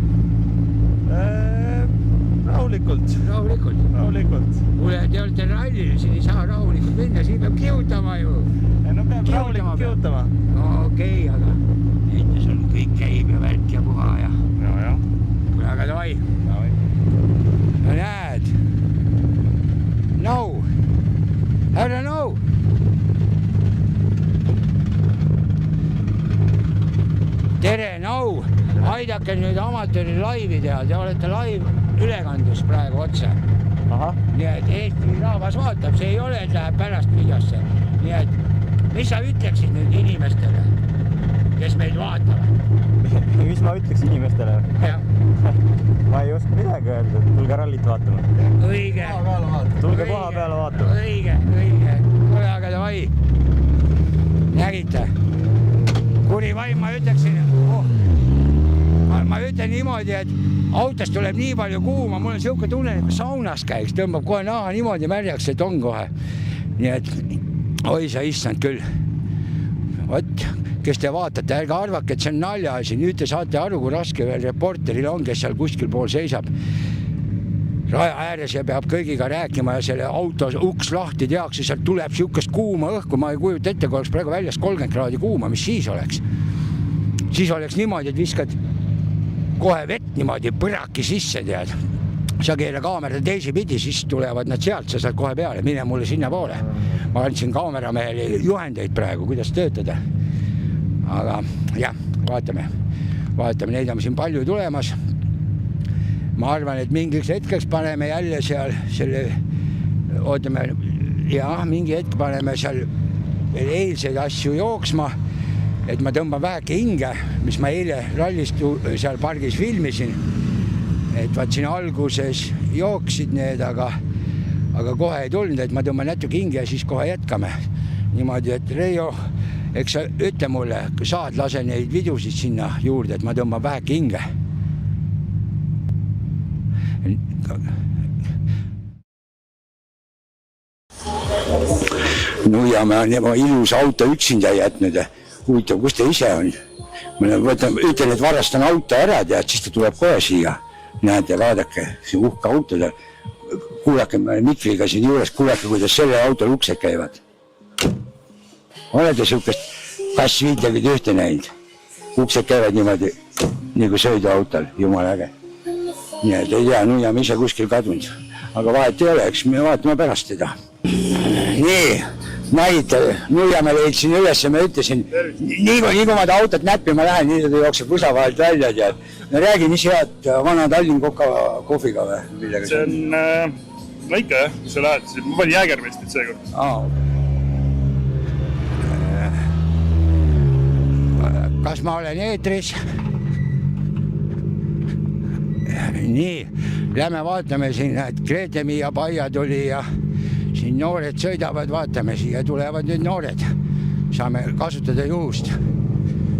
Rahulikult. Kuule, te olete rallil, siin ei saa rahulikult minna, siin peab kihutama ju. No peab rahulikult kihutama. No okei, aga nendes on kõik käib ja värk ja puha ja... Kuule, aga davai. No näed. Härra Nõu. Tere, Nõu. Aidake nüüd amatööri laivi teha. Te olete laiv ülekandus praegu otse. Nii et Eesti rahvas vaatab, see ei ole, et läheb pärast videosse. Nii et mis sa ütleksid nüüd inimestele, kes meid vaatavad? Mis ma ütleks inimestele? Ma ei oska midagi öelda, tulge rallit vaatama. Õige. Tulge koha peale vaatama. Õige. Kuule, aga davai. Nägite? Kuri vaim, ma ütleksin, ma ütlen niimoodi, et autost tuleb nii palju kuuma, mul on siuke tunne, et saunas käiks, tõmbab kohe naha niimoodi märjaks, et on kohe. Nii et, oi sa issand küll. Vot, kes te vaatate, ärge arvake, et see on nalja asi. Nüüd te saate aru, kui raske veel reporteril on, kes seal kuskil pool seisab raja ääres ja peab kõigiga rääkima ja selle auto uks lahti tehakse, sealt tuleb siukest kuuma õhku. Ma ei kujuta ette, kui oleks praegu väljas 30 kraadi kuuma, mis siis oleks? Siis oleks niimoodi, et viskad kohe vett niimoodi põraki sisse, tead. Sa keera kaamera teisi pidi, siis tulevad nad sealt, sa saad kohe peale, mine mulle sinna poole. Ma andsin kaameramehele juhendeid praegu, kuidas töötada. Aga jah, vaatame, neid on siin palju tulemas. Ma arvan, et mingiks hetkeks paneme jälle seal mingi hetk paneme seal eilseid asju jooksma, et ma tõmban väheke hinge, mis ma eile rallist seal pargis filmisin. Et vaat siin alguses jooksid need, aga kohe ei tulnud, et ma tõmban natuke hinge ja siis kohe jätkame. Niimoodi, et Reijo, eks sa ütle mulle, saad lase neid videosid sinna juurde, et ma tõmban väheke hinge. No ja ma ilus auto üksinda jätnud. Huvitav, kus ta ise on? Ma ütlen, et varastan auto ära, tead, siis ta tuleb kohe siia. Näete, vaadake, see uhke auto. Kuulake Mikriga siin juures, kuulake, kuidas selle auto uksed käivad. olete sihukest kass-viitegid ühte näinud? Uksed käivad niimoodi nagu sõiduautol, jumala äge. Nii et ei tea, nuiame ise kuskil kadunud. Aga vahet ei ole, eks me vaatame pärast teda. Nii, näite, nuiame leidsin üles ja ma ütlesin, nii kui ma ta autot näppima lähen, nii ta jookseb pusa vahelt välja. Tead. No räägi, mis head vana Tallinn kohviga või? See on väike jah, kui sa lähed, ma panin Jäägermestit seekord. Kas ma olen eetris? Nii, lähme vaatame siin, et Grete-Miia Paia tuli ja siin noored sõidavad, vaatame, siia tulevad nüüd noored. Saame kasutada juhust.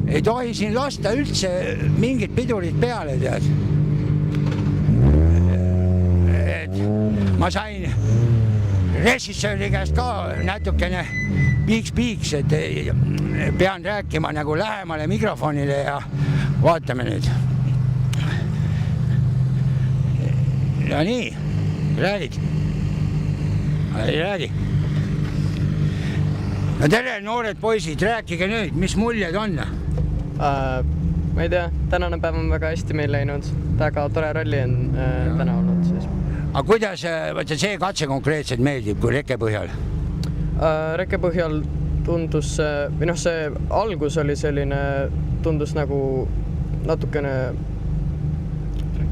Ei tohi siin lasta üldse mingid pidurid peale, tead. Et ma sain režissööri käest ka natukene piiks, et pean rääkima nagu lähemale mikrofonile ja vaatame nüüd. Ja nii, räägid? Ei räägi. No tere, noored poisid, rääkige nüüd, mis muljed on? Ma ei tea, tänane päev on väga hästi meil läinud. Väga tore ralli on täna olnud siis. Aga kuidas see katse konkreetselt meeldib kui Reke põhjal? Reke põhjal tundus, või noh, see algus oli selline, tundus nagu natukene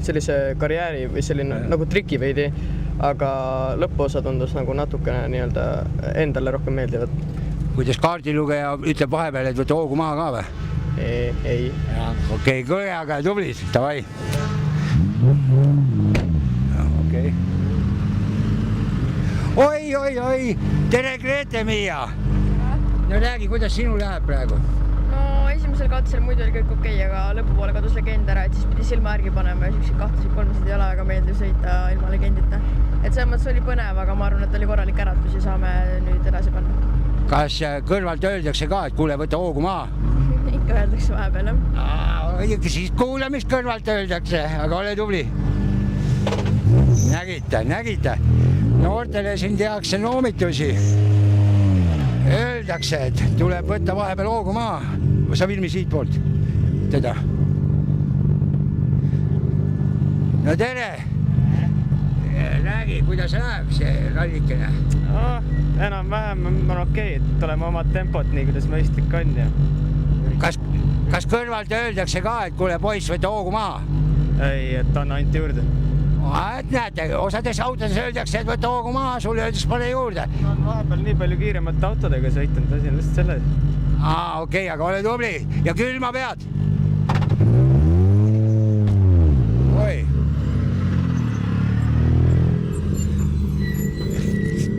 sellise karjääri või selline nagu triki veidi, aga lõpuosa tundus nagu natukene nii-öelda endale rohkem meeldivad. Kuidas kaardilugeja ütleb vahepeal, et võtta hoogu maha ka või? Ei. Okei, kõle, aga tublid, davai. Okei. Oi, tere Grete-Miia! No räägi, kuidas sinu läheb praegu? No esimesel katsel muidu oli kõik okei, aga lõpupoole kadus legend ära, et siis pidi silmaärgi panema ja siukseid kahtasid kolmasid ei ole väga meeldiv sõita ilma legendita. Et selles mõttes oli põnev, aga ma arvan, et oli korralik äratus ja saame nüüd edasi panna. Kas kõrvalt öeldakse ka, et kuule, võta hoogu maha? Ikka öeldakse vahepeal, jah. Siis kuulamist kõrvalt öeldakse, aga ole tubli. Nägite. Noortele siin tehakse noomitusi. Öeldakse, et tuleb võtta vahepeal hoogu maha. Sa filmi siit poolt teda. No tere! Räägi, kuidas läheb see rallikene? Enam-vähem on okei, et oleme omad tempot nii, kuidas mõistlik on. Kas kõrvalt öeldakse ka, et kuule poiss, võtta hoogu maha? Ei, et anna ainult juurde. Et näete, osades autodes öeldakse, et võtta hoogu maha, sulle öeldakse pane juurde. Ma olen vahepeal nii palju kiiremate autodega sõitnud, asi on lihtsalt selles. Okei, aga ole tubli ja külma pead. Oi.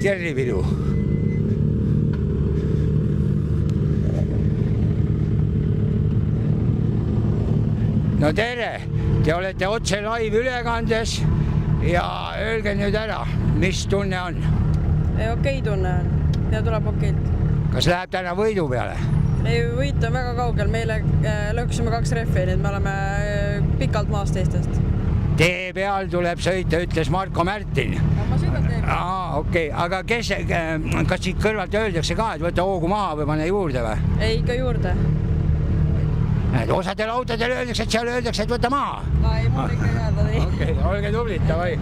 Tervilu. No tere, te olete otse live ülekandes ja öelge nüüd ära, mis tunne on? Okei tunne on ja tuleb okeilt. Kas läheb täna võidu peale? Ei, võit on väga kaugel, meile lõksime 2 rehvi, nii et me oleme pikalt maast teistest. Tee peal tuleb sõita, ütles Marko Märtin. Ma sõidan tee peal. Okei, aga kas siit kõrvalt öeldakse ka, et võtta hoogu maha või pane juurde või? Ei, ikka juurde. Osadel autodel öeldakse, et seal öeldakse, et võtta maha. Ei, mul ikka jääda nii. Okei, olge tublid, davai.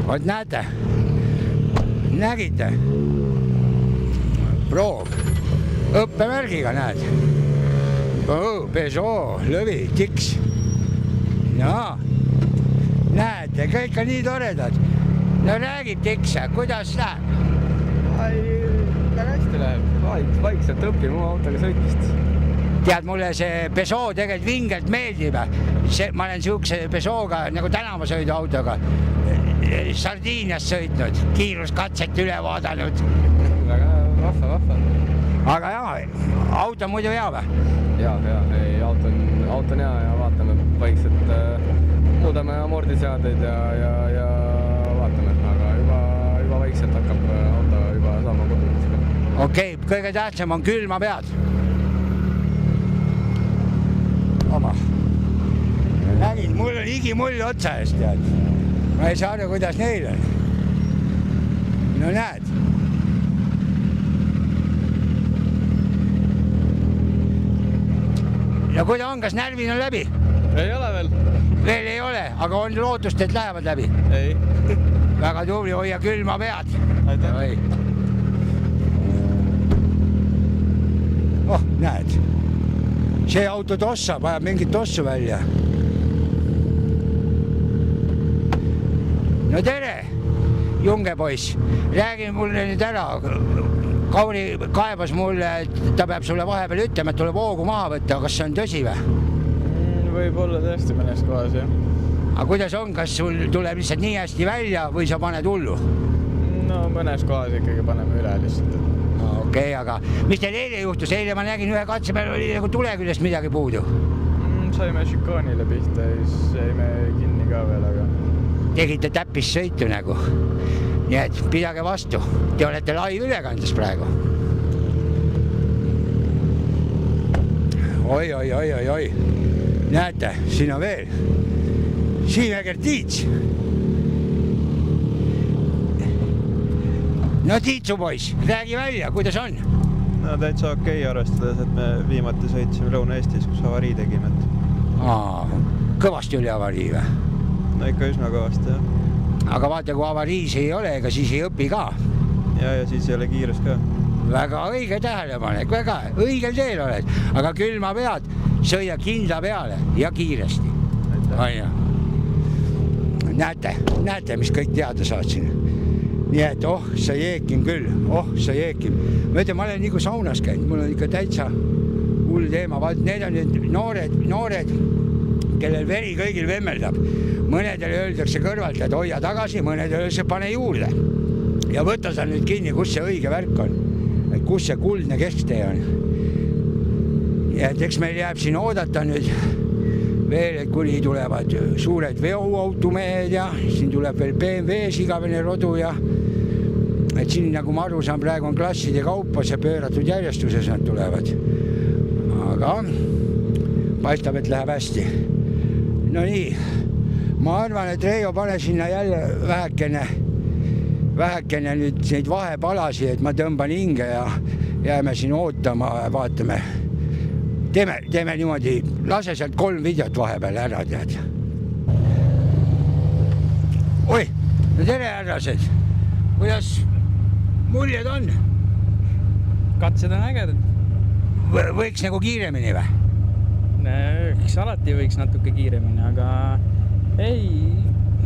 Vot näete. Nägite. Proov. Õppemärgiga näed. Peugeot, Lõvi, Tiks. No, näete, kõik on nii toredad. No räägib Tiks, kuidas läheb? Väga hästi läheb. Vaikselt õpib mu autoga sõitmist. Tead, mulle see Peugeot tegelikult vingelt meeldib. Ma olen siukse Peugeotga nagu tänavasõiduautoga Sardiinias sõitnud, kiiruskatset üle vaadanud. Väga vahva. Aga jaa, auto on muidu hea või? Jaa, auto on hea ja vaatame vaikselt, muudame amordiseadeid ja vaatame, aga juba vaikselt hakkab auto juba saama kodus. Okei, kõige tähtsam on külma pead. Oma. Nägid, mul on igimull otsa eest, tead. Ma ei saa aru, kuidas neil on. No näed. no kuidas on, kas närvid on läbi? Ei ole veel. Veel ei ole, aga on lootust, et lähevad läbi? Ei. Väga tubli, hoia külma pead. Aitäh. Oh, näed. See auto tossab, ajab mingit tossu välja. No tere, junge poiss. Räägi mulle nüüd ära. Kauri kaebas mulle, et ta peab sulle vahepeal ütlema, et tuleb hoogu maha võtta. Kas see on tõsi või? Võib olla tõesti mõnes kohas, jah. Aga kuidas on, kas sul tuleb lihtsalt nii hästi välja või sa paned hullu? No mõnes kohas ikkagi paneme üle lihtsalt. Okei, aga mis teil eile juhtus? Eile ma nägin ühe katse peal oli nagu tuleküljest midagi puudu. Saime šikaanile pihta ja siis jäime kinni ka veel, aga... Tegite täppissõitu nagu. Nii et pidage vastu. Te olete live ülekandes praegu. Oi. Näete, siin on veel. Siimäger Tiits. No Tiitsu poiss, räägi välja, kuidas on? No täitsa okei, arvestades, et me viimati sõitsime Lõuna-Eestis, kus avarii tegime. Kõvasti oli avarii või? No ikka üsna kõvasti, jah. Aga vaata, kui avariis ei ole, ega siis ei õpi ka. Ja siis ei ole kiires ka. Väga õige tähelepanek, väga õigel teel oled. Aga külma pead, sõida kindla peale ja kiiresti. Näete, mis kõik teada saatsin. Nii et sa jeekim küll, sa jeekim. Ma ütlen, ma olen nagu saunas käinud, mul on ikka täitsa hull teema. Need on nüüd noored, kellel veri kõigil vemmeldab. Mõnedele öeldakse kõrvalt, et hoia tagasi, mõnedele öeldakse pane juurde. Ja võta sa nüüd kinni, kus see õige värk on. Et kus see kuldne kesktee on. Ja et eks meil jääb siin oodata nüüd veel, et kuni tulevad suured veoautomehed ja siin tuleb veel BMW-s igavene rodu ja et siin, nagu ma aru saan, praegu on klasside kaupas ja pööratud järjestuses nad tulevad. Aga paistab, et läheb hästi. No nii, ma arvan, et Reijo pane sinna jälle vähekene nüüd neid vahepalasi, et ma tõmban hinge ja jääme siin ootama, vaatame. Teeme niimoodi, lase sealt 3 videot vahepeal ära, tead. Oi, no tere härrased. Kuidas muljed on? Katsed on ägedad. Võiks nagu kiiremini või? Eks alati võiks natuke kiiremini, aga ei,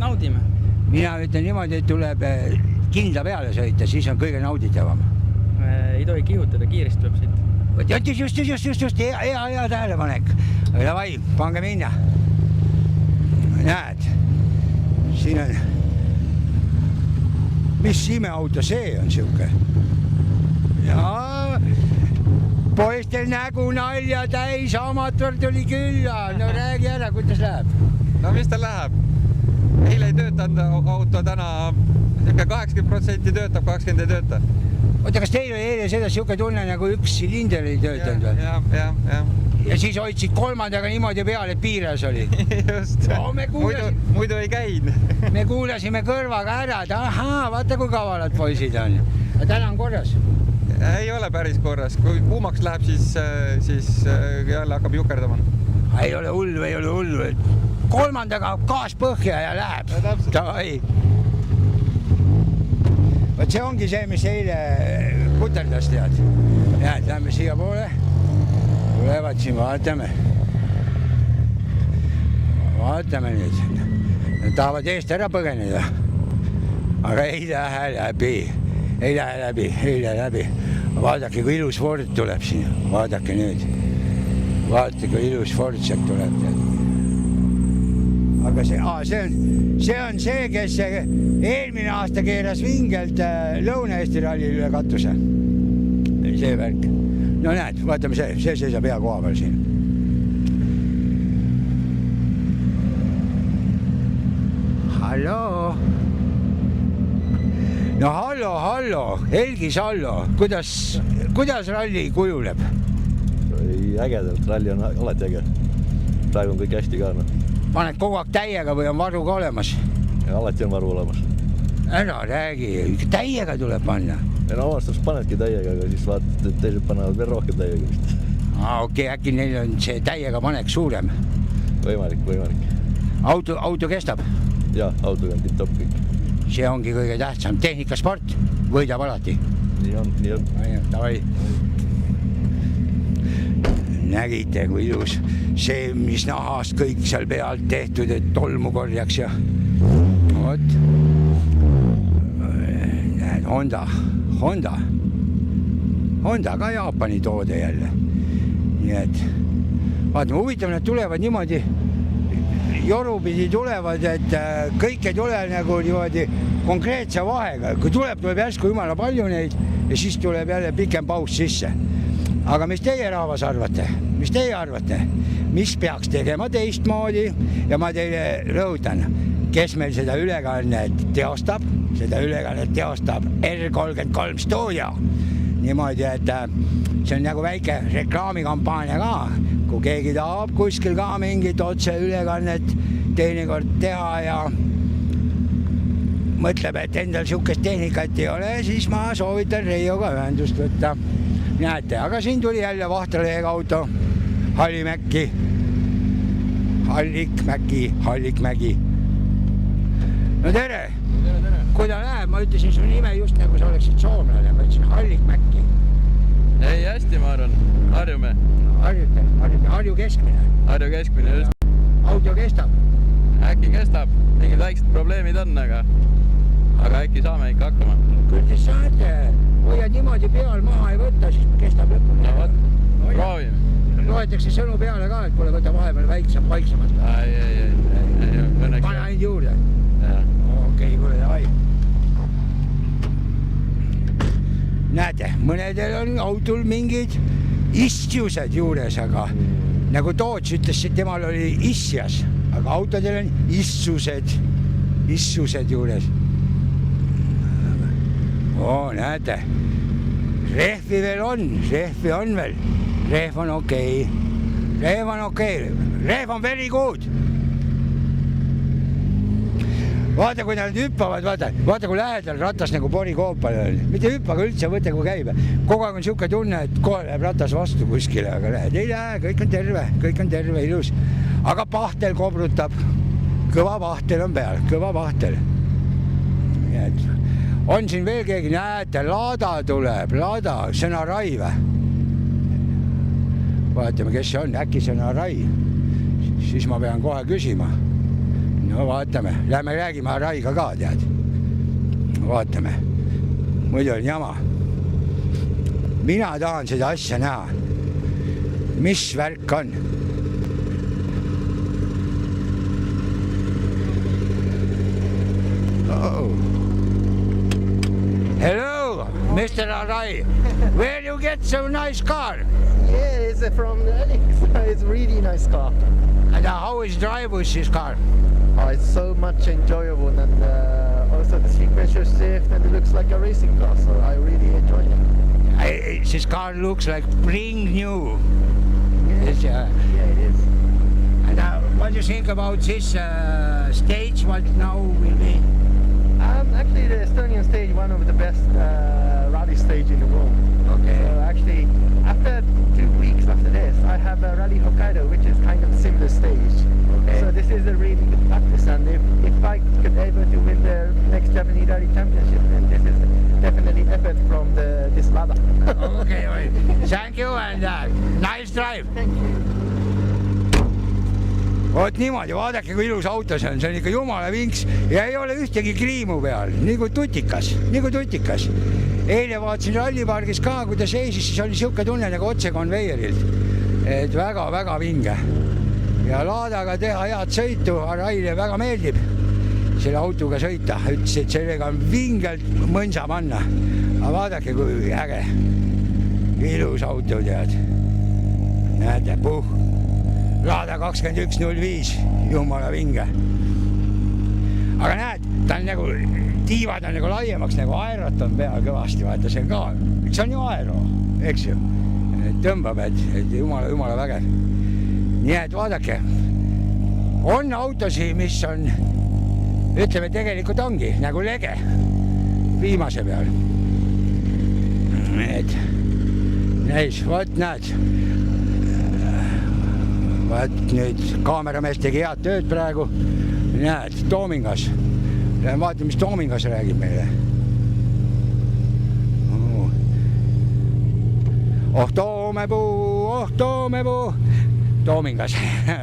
naudime. Mina ütlen niimoodi, et tuleb kindla peale sõita, siis on kõige nauditavam. Ei tohi kihutada, kiiresti tuleb sõita. Just, hea tähelepanek. Aga davai, pange minna. Näed, siin on... Mis imeauto see on siuke? Ja poistel nägu nalja täis, amator tuli külla. No räägi ära, kuidas läheb? No mis ta läheb? Eile ei töötanud auto, täna 80% töötab, 20% ei tööta. Oota, kas teil oli eile seda siuke tunne, nagu üks silinder ei töötanud või? Ja. Ja siis hoidsid kolmandaga niimoodi peal, et piires oli? Just. Muidu ei käin. Me kuulasime kõrvaga ära, et ahaa, vaata kui kavalad poisid on. Ja täna on korras? Ei ole päris korras. Kui kuumaks läheb, siis jälle hakkab jukerdama. Ei ole hullu. Kolmandaga gaas põhja ja läheb. Davai. Võt see ongi see, mis eile puterdas, tead. Näed, lähme siia poole. Tulevad siin, vaatame. Vaatame nüüd. Nad tahavad eest ära põgeneda. Aga ei lähe läbi. Vaadake, kui ilus Ford tuleb siin. Vaadake nüüd. Vaadake, kui ilus Ford sealt tuleb, tead. Aga see on see, kes eelmine aasta keeras vingelt Lõuna-Eesti rallil üle katuse. See värk. No näed, vaatame see seisab hea koha peal siin. Hallo. No hallo, Helgi Sallo, kuidas ralli kujuleb? Ägedalt, ralli on alati äge. Praegu on kõik hästi ka. Paned kogu aeg täiega või on varu ka olemas? Ja alati on varu olemas. Ära räägi, täiega tuleb panna. Ja no omastaks panedki täiega, aga siis vaatad, et teised panevad veel rohkem täiega vist. Okei, äkki neil on see täiega panek suurem. Võimalik. Auto kestab? Jah, autoga on tipp-top kõik. See ongi kõige tähtsam. Tehnikasport võidab alati. Nii on. Davai. Nägite, kui ilus see, mis nahast kõik seal pealt tehtud, et tolmu korjaks ja vot. Näed, Honda ka Jaapani toode jälle. Nii et vaatame, huvitav, nad tulevad niimoodi, jorupidi tulevad, et kõik ei tule nagu niimoodi konkreetse vahega. Kui tuleb järsku jumala palju neid ja siis tuleb jälle pikem paus sisse. Aga mis teie rahvas arvate? Mis teie arvate? Mis peaks tegema teistmoodi? Ja ma teile rõhutan, kes meil seda ülekannet teostab? Seda ülekannet teostab R33 Studio. Niimoodi, et see on nagu väike reklaamikampaania ka. Kui keegi tahab kuskil ka mingit otse ülekannet teinekord teha ja mõtleb, et endal sihukest tehnikat ei ole, siis ma soovitan Reioga ühendust võtta. Näete, aga siin tuli jälle Vahtraleega auto. Hallimäki. No tere! Kui ta läheb, ma ütlesin su nime just nagu sa oleksid soomlane. Ma ütlesin Hallikmäki. Ei, hästi ma arvan. Harjume. Harju keskmine. Harju keskmine, just. Auto kestab? Äkki kestab. Mingid väiksed probleemid on, aga äkki saame ikka hakkama. Küll te saate, hoiad niimoodi peal maha ei võtta, siis kestab lõpuni. No võt, proovime. Loetakse sõnu peale ka, et pole võta vahepeal väiksem, vaiksemalt. Ei. Pane ainult juurde. Okei, kuule, davai. Näete, mõnedel on autol mingid istjused juures, aga nagu Toots ütles, et temal oli isjas, aga autodel on issused juures. Näete, rehvi veel on, rehvi on veel. Rehv on okei. Rehv on very good. Vaata, kui nad hüppavad, vaata, kui lähedal ratas nagu porikoopale on. Mitte hüppaga üldse, võtta, kui käib. Kogu aeg on siuke tunne, et kohe läheb ratas vastu kuskile, aga lähed. Ei lähe, kõik on terve, ilus. Aga pahtel kobrutab. Kõva pahtel on peal, kõva pahtel. On siin veel keegi, näete, Lada tuleb, see on Arai. Vaatame, kes see on, äkki see on Arai. Siis ma pean kohe küsima. No vaatame, lähme räägime Araiga ka, tead. Vaatame, muidu on jama. Mina tahan seda asja näha. Mis värk on? Hello, Mr. Arai. Where you get so nice car? Yeah, it's from Alex. It's a really nice car. And how is drive with this car? Oh, it's so much enjoyable, and also the sequential shift, and it looks like a racing car, so I really enjoy it. This car looks like brand new. Yeah, it is. And what do you think about this stage? What now will be? Actually, the Estonian stage, one of the best rally stage in the world. Okay. So actually, after 2 weeks after this, I have a Rally Hokkaido, which is kind of a similar stage. Okay. So this is a really good practice, and if I could able to win the next Japanese Rally Championship, then this is definitely effort from this Lada. Okay, right. Thank you and nice drive. Thank you. Vot niimoodi, vaadake, kui ilus auto see on ikka jumala vinks ja ei ole ühtegi kriimu peal, nagu tutikas. Eile vaatasin rallipargis ka, kui ta seisis, siis oli siuke tunne nagu otse konveierilt. Et väga vinge. Ja Ladaga teha head sõitu, Araile väga meeldib selle autoga sõita. Ütles, et sellega on vingelt mõnsa panna. Aga vaadake, kui äge. Ilus auto, tead. Näete, Lada 2105, jumala vinge. Aga näed, ta on nagu, tiivad on nagu laiemaks, nagu aerot on peal kõvasti, vaata see on ka, see on ju aero, eks ju. Tõmbab, et jumala vägev. Nii et vaadake, on autosi, mis on, ütleme, tegelikult ongi nagu lege viimase peal. Et näis, vot näed. Vaat nüüd kaameramees tegi head tööd praegu. Näed, Toomingas. Vaata, mis Toomingas räägib meile. Oh Toomepuu, Toomingas.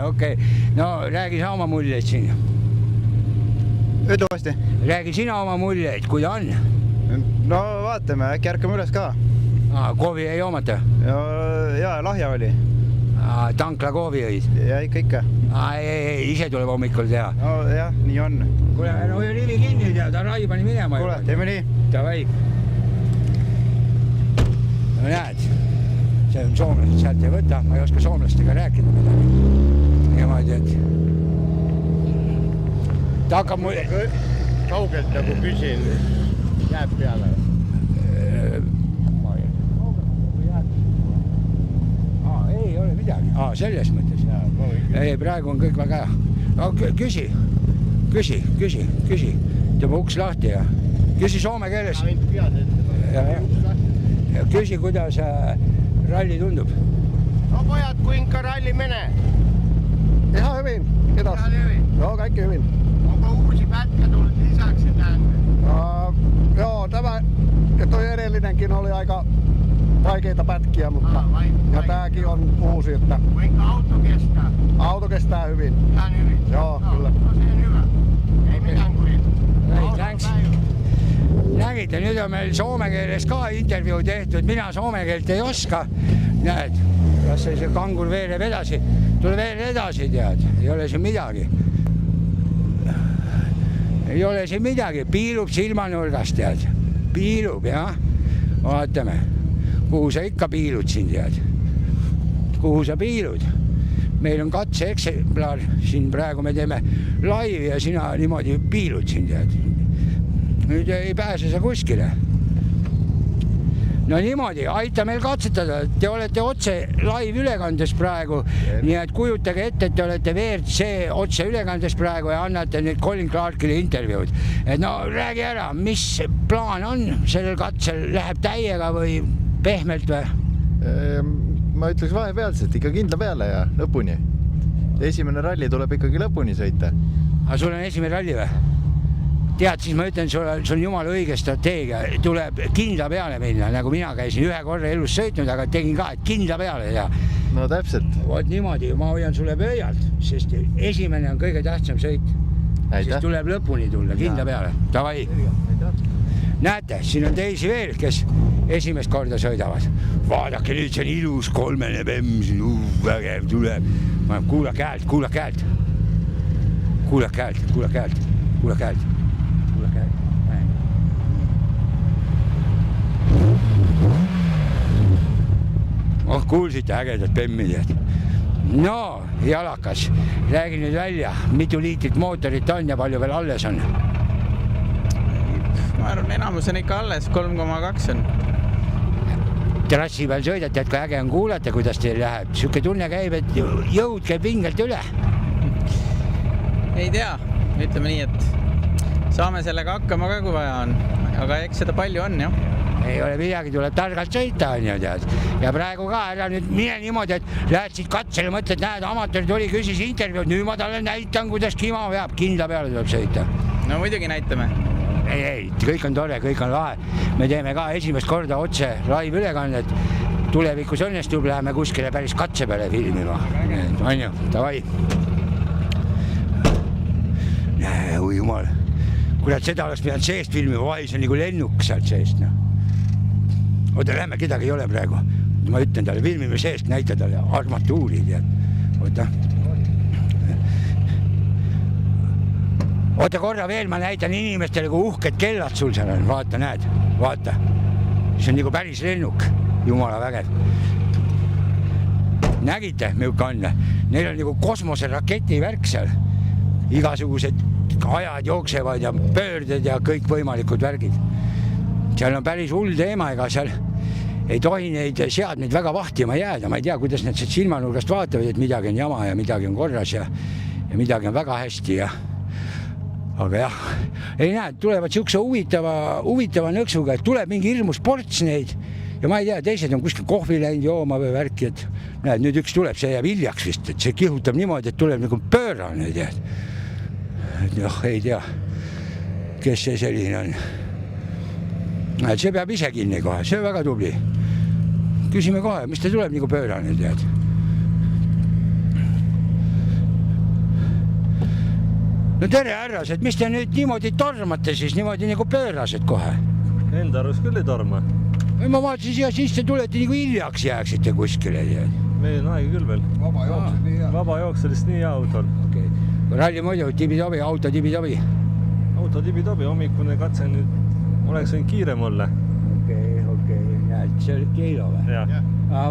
Okei, no räägi sa oma muljeid siin. Ütle uuesti. Räägi sina oma muljeid, kui ta on? No vaatame, äkki ärkame üles ka. Koovi ei joomata? Ja lahja oli. Tankla koovi õid? Ja ikka. Ei, ise tuleb hommikul teha. No jah, nii on. Kuule, no rivi kinni teha, ta rai pani minema. Kuule, teeme nii. Davai. No näed, see on soomlased, sealt ei võta, ma ei oska soomlastega rääkida midagi. Niimoodi, et ta hakkab mul... Kaugelt nagu küsin, jääb peale. Ei ole midagi. Selles mõttes. Ei, praegu on kõik väga hea. No, küsi. Tõmba uks lahti ja küsi soome keeles. Ja küsi, kuidas ralli tundub. No pojat, kuinka ralli menee? Ihan hyvin. Kiitos. Joo, kaikki hyvin. Onko uusi pätkä tullut lisäksi tänne? Joo, tämä ja toi edellinenkin oli aika vaikeita pätkiä, mutta ja tääkin on uusi, että kuinka auto kestää? Auto kestää hyvin. Ihan hyvin? Joo, kyllä. No se on hyvä. Ei mitään kurit. Nägite, nüüd on meil soome keeles ka intervjuu tehtud, mina soome keelt ei oska. Näed, kas see kangur veeleb edasi? Tule veel edasi, tead, ei ole siin midagi. Ei ole siin midagi, piilub silmanurgast, tead. Piilub, jah. Vaatame, kuhu sa ikka piilud siin, tead. Kuhu sa piilud? Meil on katse eksemplar, siin praegu me teeme laivi ja sina niimoodi piilud siin, tead. Nüüd ei pääse sa kuskile. No niimoodi, aita meil katsetada. Te olete otse live-ülekandes praegu, nii et kujutage ette, et te olete WRC otse ülekandes praegu ja annate nüüd Colin Clarkile intervjuud. Et no räägi ära, mis plaan on sellel katsel? Läheb täiega või pehmelt või? Ma ütleks vahepealselt ikka kindla peale ja lõpuni. Esimene ralli tuleb ikkagi lõpuni sõita. Aga sul on esimene ralli või? Tead, siis ma ütlen, sul on jumala õige strateegia, tuleb kindla peale minna, nagu mina käisin ühe korra elus sõitnud, aga tegin ka, et kindla peale ja... No täpselt. Vot niimoodi, ma hoian sulle pöialt, sest esimene on kõige tähtsam sõit. Siis tuleb lõpuni tulla, kindla peale. Davai. Näete, siin on teisi veel, kes esimest korda sõidavad. Vaadake nüüd, see on ilus kolmene bemm, vägev tuleb. Kuula käelt. Oh, kuulsite ägedat bemmi, tead. No, jalakas, räägi nüüd välja, mitu liitrit mootorit on ja palju veel alles on? Ma arvan, enamus on ikka alles, 3,2 on. Trassi peal sõidate, et kui äge on kuulata, kuidas teil läheb. Siuke tunne käib, et jõud käib vingelt üle. Ei tea, ütleme nii, et saame sellega hakkama ka, kui vaja on. Aga eks seda palju on, jah. Ei ole midagi, tuleb targalt sõita, on ju, tead. Ja praegu ka, ära nüüd mine niimoodi, et lähed siit katsele, mõtled, näed, amatöör tuli, küsis intervjuud, nüüd ma talle näitan, kuidas kima veab, kindla peale tuleb sõita. No muidugi näitame. Ei, kõik on tore, kõik on lahe. Me teeme ka esimest korda otse live-ülekannet. Tulevikus õnnestub, läheme kuskile päris katse peale filmima. On ju, davai. Oi jumal. Kurat, seda oleks pidanud seest filmima, vai see on nagu lennuk sealt seest. Oota, lähme, kedagi ei ole praegu. Ma ütlen talle, filmime seest, näita talle armatuuri. Oota. Oota korra veel, ma näitan inimestele, kui uhked kellad sul seal on. Vaata, näed, vaata. See on nagu päris lennuk, jumala vägev. Nägite, milline on? Neil on nagu kosmoseraketi värk seal. Igasugused ajad jooksevad ja pöörded ja kõik võimalikud värgid. Seal on päris hull teema, ega seal ei tohi neid seadmeid väga vahtima jääda. Ma ei tea, kuidas nad silmanurgast vaatavad, et midagi on jama ja midagi on korras ja midagi on väga hästi. Aga jah, ei näe, tulevad siukse huvitava nõksuga, et tuleb mingi hirmus ports neid ja ma ei tea, teised on kuskil kohvi läinud jooma või värki, et näed, nüüd üks tuleb, see jääb hiljaks vist, et see kihutab niimoodi, et tuleb nagu pöörane, tead. Et noh, ei tea, kes see selline on. See peab ise kinni kohe, see on väga tubli. Küsime kohe, mis ta tuleb nagu pöörane, tead. No tere, härrased, mis te nüüd niimoodi tormate siis, niimoodi nagu pöörased kohe? Enda arvus küll ei torma. Ma vaatasin siia, siis te tulete nagu hiljaks jääksite kuskile, tead. Meil on aega küll veel. Vaba jookselist nii hea autol. Okay. Ralli muidu, tibi-tobi, auto tibi-tobi. Auto tibi-tobi, hommikune katse nüüd oleks võinud kiirem olla. Okei, näed, see oli Keilo või? Jah.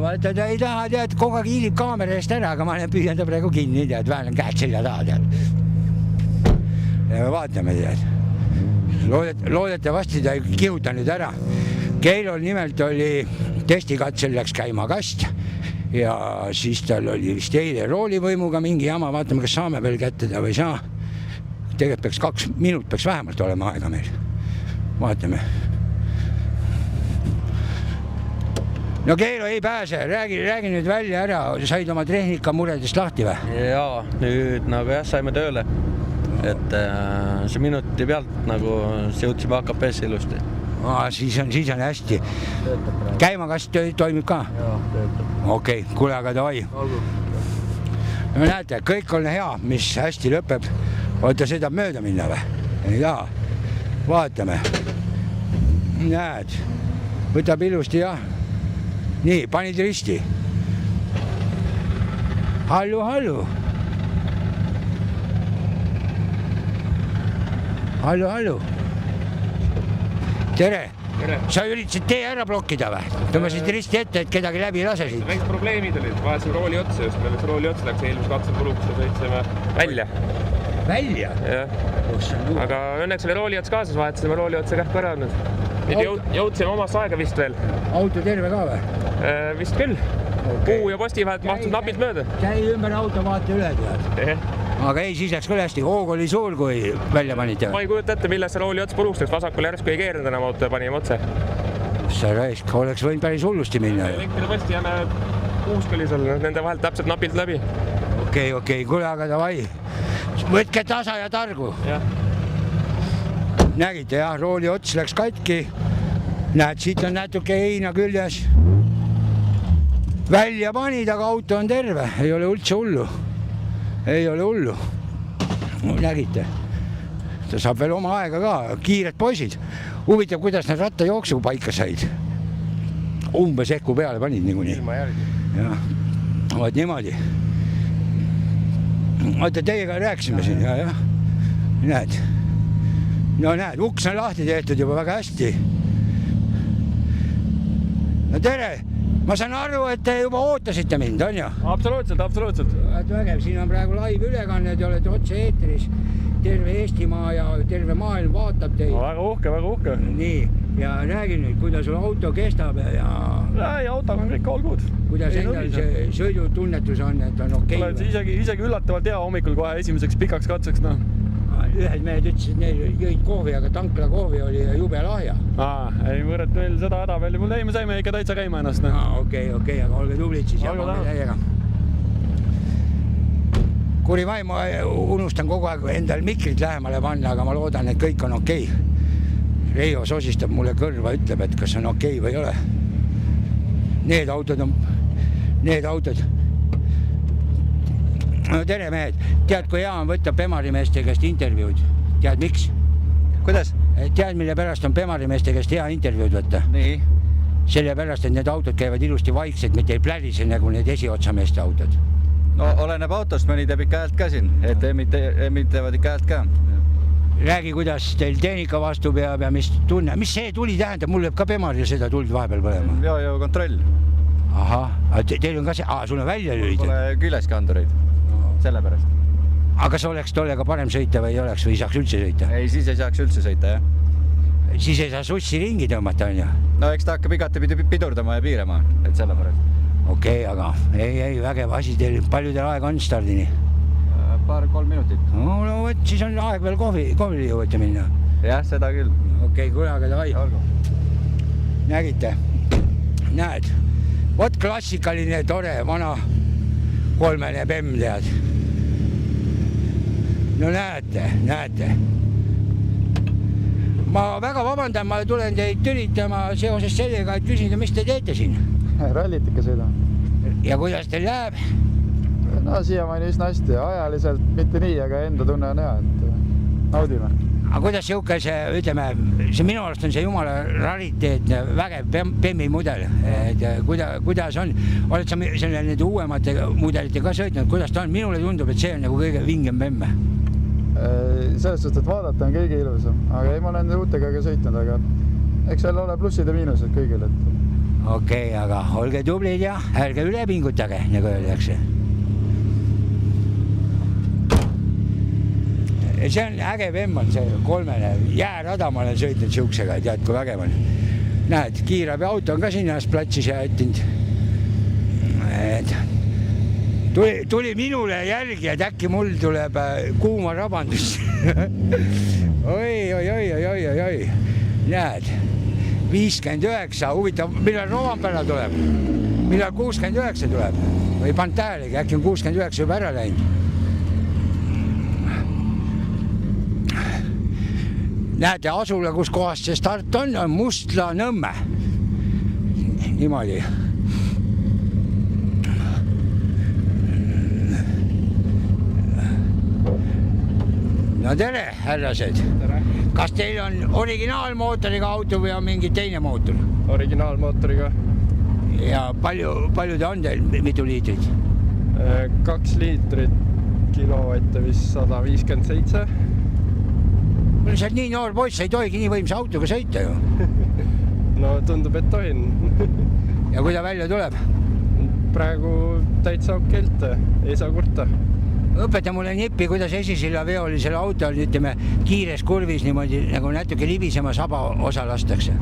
Vaata, ta ei taha, tead, kogu aeg hiilib kaamera eest ära, aga ma püüan ta praegu kinni, tead, vähelen käed selja taha, tead. Ja vaatame, tead. Loodetavasti ta ei kihuta nüüd ära. Keilol nimelt oli testikatsel läks käima kast ja siis tal oli vist eile roolivõimuga mingi jama, vaatame, kas saame veel kätte ta või saa. Tegelikult peaks 2 minut peaks vähemalt olema aega meil. Vaatame. No Keilo ei pääse, räägi nüüd välja ära, said oma tehnika muredest lahti või? Jaa, nüüd nagu jah, saime tööle. Et see minuti pealt nagu jõudsime AKP-sse ilusti. Siis on hästi. Käimakast toimib ka? Jaa, töötab. Okei, kuule, aga davai. No näete, kõik on hea, mis hästi lõpeb. Oota, see tahab mööda minna või? Jaa, vaatame. Näed, võtab ilusti, jah. Nii, panid risti. Hallu. Hallu. Tere. Sa üritasid tee ära blokkida või? Tõmbasid risti ette, et kedagi läbi lasesid? Väiks probleemid olid, vahetasime rooli otsa just, meil rooli otsa läks eelmise katse puruks ja sõitsime välja. Välja? Jah. Aga õnneks oli rooli ots kaasas, vahetasime rooli otsa kähku ära olnud. Nüüd jõudsime omast aega vist veel. Auto terve ka või? Vist küll. Puu ja posti vahelt mahtud napilt mööda. Käi ümber auto, vaata üle, tead. Aga ei, siis läks küll hästi. Hoog oli suur, kui välja panite. Ma ei kujuta ette, millest see rooli ots puruks läks. Vasakul järsku ei keernud enam auto ja panime otse. See raisk, oleks võinud päris hullusti minna. Elektriposti ja puusk oli seal, nende vahelt täpselt napilt läbi. Okei, kuule, aga davai. Võtke tasa ja targu. Nägite, jah, rooli ots läks katki. Näed, siit on natuke heina küljes. Välja panid, aga auto on terve. Ei ole üldse hullu. Nägite. Ta saab veel oma aega ka. Kiired poisid. Huvitav, kuidas nad rattajooksu paika said. Umbes ehku peale panid niikuinii. Ilma järgi. Jah. Vaat niimoodi. Oota, teiega rääksime siin. Jah. Näed. No näed, uks on lahti tehtud juba väga hästi. No tere! Ma saan aru, et te juba ootasite mind, on ju? Absoluutselt. Vägev, siin on praegu live ülekanne, te olete otse eetris. Terve Eestimaa ja terve maailm vaatab teid. Väga uhke. Nii, ja räägi nüüd, kuidas sul auto kestab ja... Ei, autoga on kõik all good. Kuidas endal see sõidutunnetus on, et on okei? Isegi üllatavalt hea hommikul kohe esimeseks pikaks katseks, noh. Ühed mehed ütlesid, et neil jõid kohvi, aga tankla kohvi oli jube lahja. Ei võrret meil seda häda veel. Mul me saime ikka täitsa käima ennast. Okei, aga olge tublid siis. Kuri vai, ma unustan kogu aeg endal mikrit lähemale panna, aga ma loodan, et kõik on okei. Reijo sosistab mulle kõrva, ütleb, et kas on okei või ei ole. Need autod. No tere mehed, tead, kui hea on võtta Pemarimeeste käest intervjuud? Tead, miks? Kuidas? Tead, mille pärast on Pemarimeeste käest hea intervjuud võtta? Nii? Selle pärast, et need autod käivad ilusti vaiksed, mitte ei plälise nagu need esiotsameeste autod. No oleneb autost, mõni teeb ikka häält ka siin, et emitevad ikka häält ka. Räägi, kuidas teil tehnika vastu peab ja mis tunne. Mis see tuli tähendab? Mul võib ka Pemaril seda tuld vahepeal põlema. Joo kontroll. Ahah, teil on ka see... sul on välja lülid. Mul pole küljeski andureid. Selle pärast. Aga kas oleks tollega parem sõita või ei oleks või saaks üldse sõita? Ei, siis ei saaks üldse sõita, jah. Siis ei saa sussi ringi tõmmata, on ju? No eks ta hakkab igatepidi pidurdama ja piirama, et selle pärast. Okei, aga ei, vägev asi teil. Palju teil aega on stardini? 2-3 minutit. No võt, siis on aeg veel kohvile jõuate minna. Jah, seda küll. Okei, kuule, aga davai. Nägite? näed, vot klassikaline tore vana 3 bemm tead. No näete. Ma väga vabandan, ma tulen teid tülitama seoses sellega, et küsida, mis te teete siin? Rallit ikka sõidan. Ja kuidas teil läheb? No siiamaani üsna hästi, ajaliselt mitte nii, aga enda tunne on hea, et naudime. Aga kuidas siuke see, ütleme, see minu arust on see jumala rariteetne vägev BEM-i mudel, et kuidas on, oled sa selle nende uuemate mudelite ka sõitnud, kuidas ta on? Minule tundub, et see on nagu kõige vingem BEM. Selles suhtes, et vaadata on kõige ilusam, aga ei, ma olen uutega ka sõitnud, aga eks seal ole plussid ja miinused kõigil. Okei, aga olge tublid ja ärge üle pingutage, nagu öeldakse. See on äge BEM on see 3 jäärada, ma olen sõitnud siuksega, tead kui vägev on. Näed, kiirabi auto on ka sinna platsis ja ettinud. Tuli minule järgi, et äkki mul tuleb kuuma rabandus. Oi. Näed, 59, huvitav, millal Rovanpera tuleb? Millal 69 tuleb? Või pannud tähelegi, äkki on 69 juba ära läinud? Näete, asula, kus kohast see start on Mustla-Nõmme. Niimoodi. No tere, härrased. Tere. Kas teil on originaalmootoriga auto või on mingi teine mootor? Originaalmootoriga. Ja palju ta on teil, mitu liitrit? 2 liitrit, kilovatte vist 157. Sa oled nii noor poiss, sa ei tohigi nii võimsa autoga sõita ju. No tundub, et tohin. Ja kui ta välja tuleb? Praegu täitsa okeilt, ei saa kurta. Õpeta mulle nippi, kuidas esisilla veolisel autol, ütleme, kiires kurvis niimoodi nagu natuke libisema saba osa lastakse.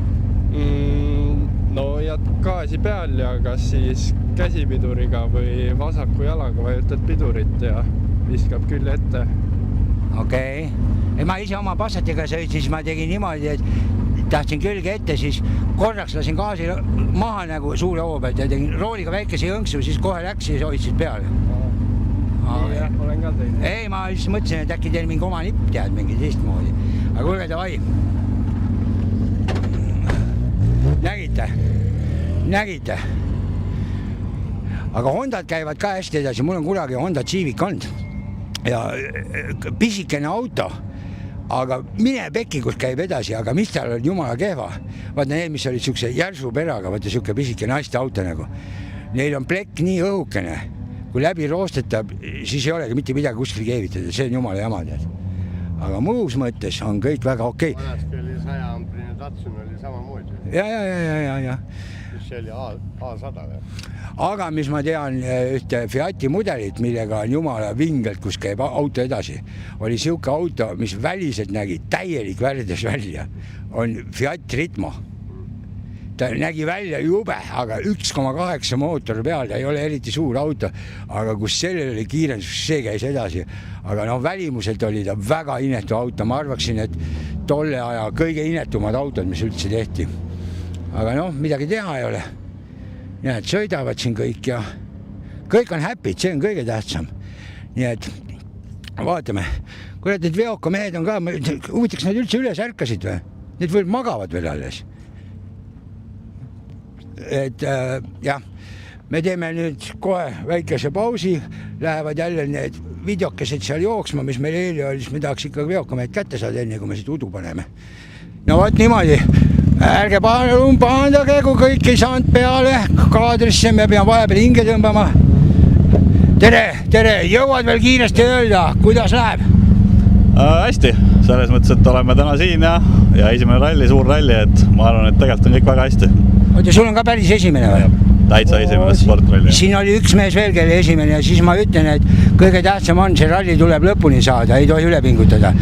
No jääd gaasi peal ja kas siis käsipiduriga või vasaku jalaga vajutad pidurit ja viskab külje ette. Okei. Ma ise oma Passatiga sõitsin, siis ma tegin niimoodi, et tahtsin külge ette, siis korraks lasin gaasi maha nagu suure hoo pealt ja tegin rooliga väikese jõnksu, siis kohe läks ja hoidsid peale. Jah, olen ka teinud. Ei, ma lihtsalt mõtlesin, et äkki teil mingi oma nipp tead mingi teistmoodi. Aga kuulge, davai. Nägite. Aga Hondad käivad ka hästi edasi, mul on kunagi Honda Civic olnud. Ja pisikene auto, aga mine pekki, kus käib edasi, aga mis tal on jumala kehva. Vaata need, mis olid siukse järsu peraga, vaata siuke pisike naiste auto nagu. Neil on plekk nii õhukene, kui läbi roostetab, siis ei olegi mitte midagi kuskil keevitada, see on jumala jama tead. Aga muus mõttes on kõik väga okei. Vanasti oli 100-amprine Datsun oli samamoodi. Ja. See oli A100 või? Aga mis ma tean ühte Fiati mudelit, millega on jumala vingelt, kus käib auto edasi, oli siuke auto, mis väliselt nägi täielik värdes välja, on Fiat Ritmo. Ta nägi välja jube, aga 1,8 mootor peal, ta ei ole eriti suur auto, aga kus sellel oli kiirendus, see käis edasi. Aga no välimuselt oli ta väga inetu auto, ma arvaksin, et tolle aja kõige inetumad autod, mis üldse tehti. Aga noh, midagi teha ei ole. Nii et sõidavad siin kõik ja kõik on happy, see on kõige tähtsam. Nii et vaatame, kurat, need veoka mehed on ka, huvitaks nad üldse üles ärkasid või? Need veel magavad veel alles. Et jah, me teeme nüüd kohe väikese pausi, lähevad jälle need videokesed seal jooksma, mis meil eile oli, siis me tahaks ikka veoka mehed kätte saada enne, kui me siit udu paneme. No võt niimoodi, ärge pahandage, kui kõik ei saanud peale kaadrisse, me peame vahepeal hinge tõmbama. Tere, jõuad veel kiiresti öelda, kuidas läheb? Hästi, selles mõttes, et oleme täna siin ja esimene ralli, suur ralli, et ma arvan, et tegelikult on kõik väga hästi. Oota, sul on ka päris esimene või? Täitsa esimene sportralli. Siin oli üks mees veel, kelle esimene ja siis ma ütlen, et kõige tähtsam on, see ralli tuleb lõpuni saada, ei tohi üle pingutada.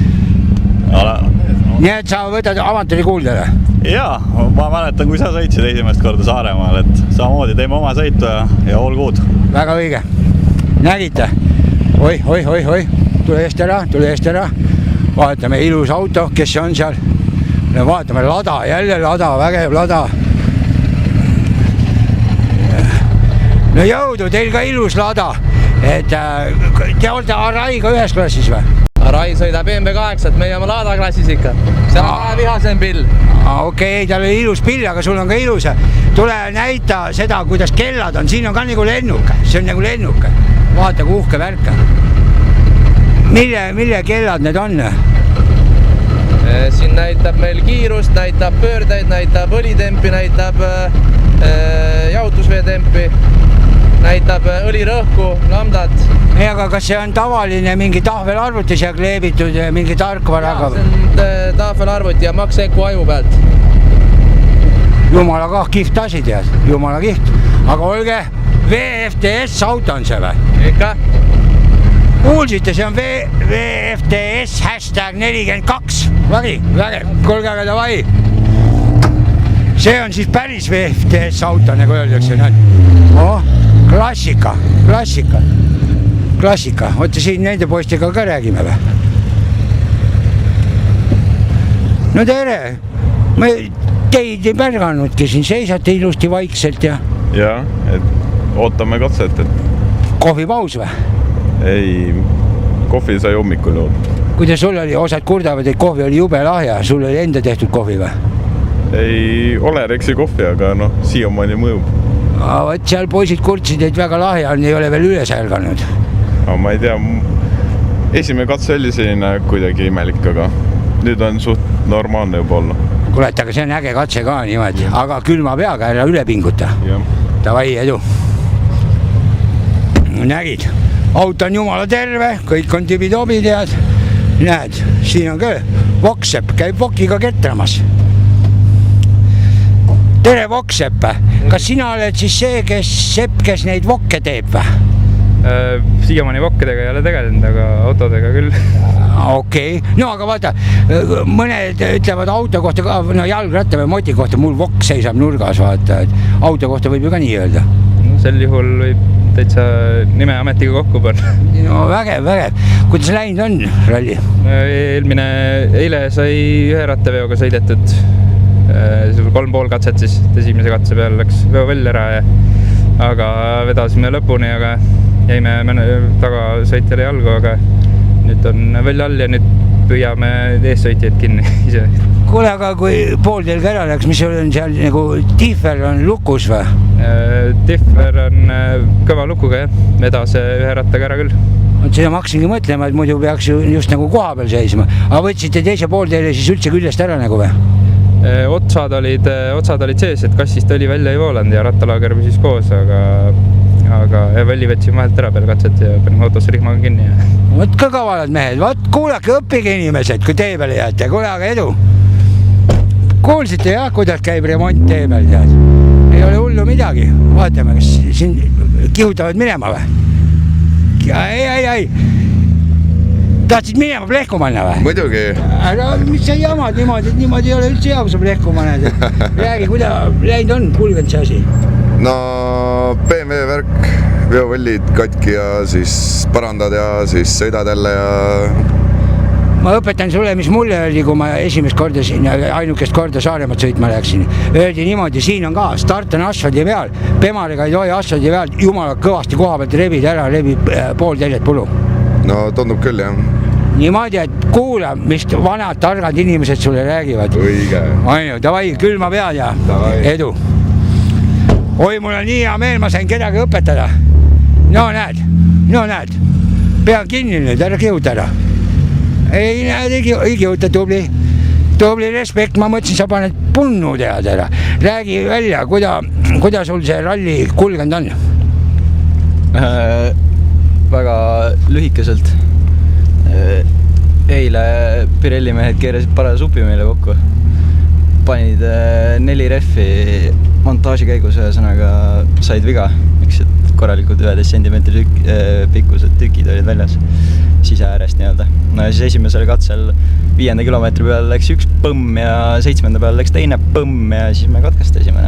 Nii et sa võtad avantori kuuldele? Jaa, ma mäletan, kui sa sõitsid esimest korda Saaremaal, et samamoodi teeme oma sõitu ja all good. Väga õige. Nägite? Oi, tule eest ära. Vaatame ilus auto, kes on seal. Vaatame lada, jälle lada, vägev lada. no jõudu, teil ka ilus lada, et te olete Araiga ühes klassis või? Arai sõidab BMW8, meie oma Lada klassis ikka. See on vähe vihasem pill. Okei, tal oli ilus pill, aga sul on ka ilus. Tule näita seda, kuidas kellad on. Siin on ka nagu lennuk. See on nagu lennuk. Vaata, kui uhke värk. Mille kellad need on? Siin näitab meil kiirust, näitab pöördeid, näitab õlitempi, näitab jahutusveetempi, näitab õlirõhku, lambdat. Aga kas see on tavaline mingi tahvelarvutis ja kleebitud mingi tarkvaraga? See on tahvelarvuti ja Max Eku aju pealt. Jumala kah kihvt asi tead, jumala kihvt. Aga olge, VFTS auto on see või? Ikka. Kuulsite, see on VFTS #42. Vägev, kuulge aga davai. See on siis päris VFTS auto, nagu öeldakse. Klassika. Oota, siin nende poistega ka räägime või? No tere, ma teid ei märganudki siin, seisate ilusti vaikselt ja... Jaa, et ootame katset, et... Kohvipaus või? Ei, kohvi sai hommikul jood. Kuidas sul oli, osad kurdavad, et kohvi oli jube lahja, sul oli enda tehtud kohvi või? Ei ole Rexi kohvi, aga siiamaani mõjub. Võt seal poisid kurtsid, et väga lahja on, ei ole veel üle sälganud. Ma ei tea, esimene katse oli selline kuidagi imelik, aga nüüd on suht normaalne juba olla. Kuule, aga see on äge katse ka niimoodi, aga külma peaga ära üle pinguta. Davai, edu. Nägid, auto on jumala terve, kõik on tibi-tobi tead. Näed, siin on ka Voksepp, käib Vokiga ketramas. Tere Voksepp, kas sina oled siis see, kes neid vokke teeb või? Siiamaani vokkedega ei ole tegelenud, aga autodega küll. Okei, no aga vaata, mõned ütlevad auto kohta ka, no jalgratta või moti kohta, mul vokk seisab nurgas, vaata, et auto kohta võib ju ka nii öelda. Sel juhul võib täitsa nime ametiga kokku panna. No vägev. Kuidas läinud on ralli? Eile sai ühe rattaveoga sõidetud. Sul 3,5 katset siis, esimese katse peal läks veo välja ära, aga vedasime lõpuni, aga jäime tagasõitjale jalgu, aga nüüd on välja all ja nüüd püüame eessõitjaid kinni ise. Kuule, aga kui pool teil ka ära läks, mis sul on seal nagu Tiffer on lukus või? Tiffer on kõva lukuga, jah. Vedas ühe rattaga ära küll. Seda ma hakkasingi mõtlema, et muidu peaks just nagu koha peal seisma. Aga võtsite teise pool teile siis üldse küljest ära nagu või? Otsad olid sees, et kassist oli välja ei voolanud ja rattalaager püsis koos, aga välli võtsime vahelt ära peale katset ja panime autosse rihmaga kinni. Võt ka kavalad mehed, kuulake, õppige inimesed, kui tee peale jääte, kuule aga edu. Kuulsite jah, kuidas käib remont tee peal, tead? Ei ole hullu midagi, vaatame, kas siin kihutavad minema või? Ei. Tahtsid minema plehku manna või? Muidugi. Aga mis sa jamad niimoodi ei ole üldse hea, kui sa plehku maned. Räägi, kuidas läinud on kulgenud see asi? No BMW värk, veovõllid katki ja siis parandad ja siis sõidad jälle ja... Ma õpetan sulle, mis mulle öeldi, kui ma esimest korda siin, ainukest korda Saaremaad sõitma läksin. Öeldi niimoodi, siin on ka, start on asfaldi peal, Pemariga ei tohi asfaldi peal, jumala kõvasti koha pealt rebid ära, rebib pool teljet pulu. No tundub küll, jah. Niimoodi, et kuula, mis vanad targad inimesed sulle räägivad. Õige. Ainu, davai, külma pead ja edu. Oi, mul on nii hea meel, ma sain kedagi õpetada. No näed. Pean kinni nüüd, ära kihuta ära. Ei näed, ei kihuta, tubli. Tubli respekt, ma mõtlesin, sa paned punnu tead ära. Räägi välja, kuidas sul see ralli kulgenud on? Väga lühikeselt. Eile Pirelli mehed keerasid paraja supi meile kokku. Panid 4 rehvi montaaži käigus, ühesõnaga said viga. Miks, et korralikud 11 sentimeetri pikkused tükid olid väljas siseäärest nii-öelda. No ja siis esimesel katsel 5. kilomeetri peal läks üks põmm ja 7. peal läks teine põmm ja siis me katkestasime.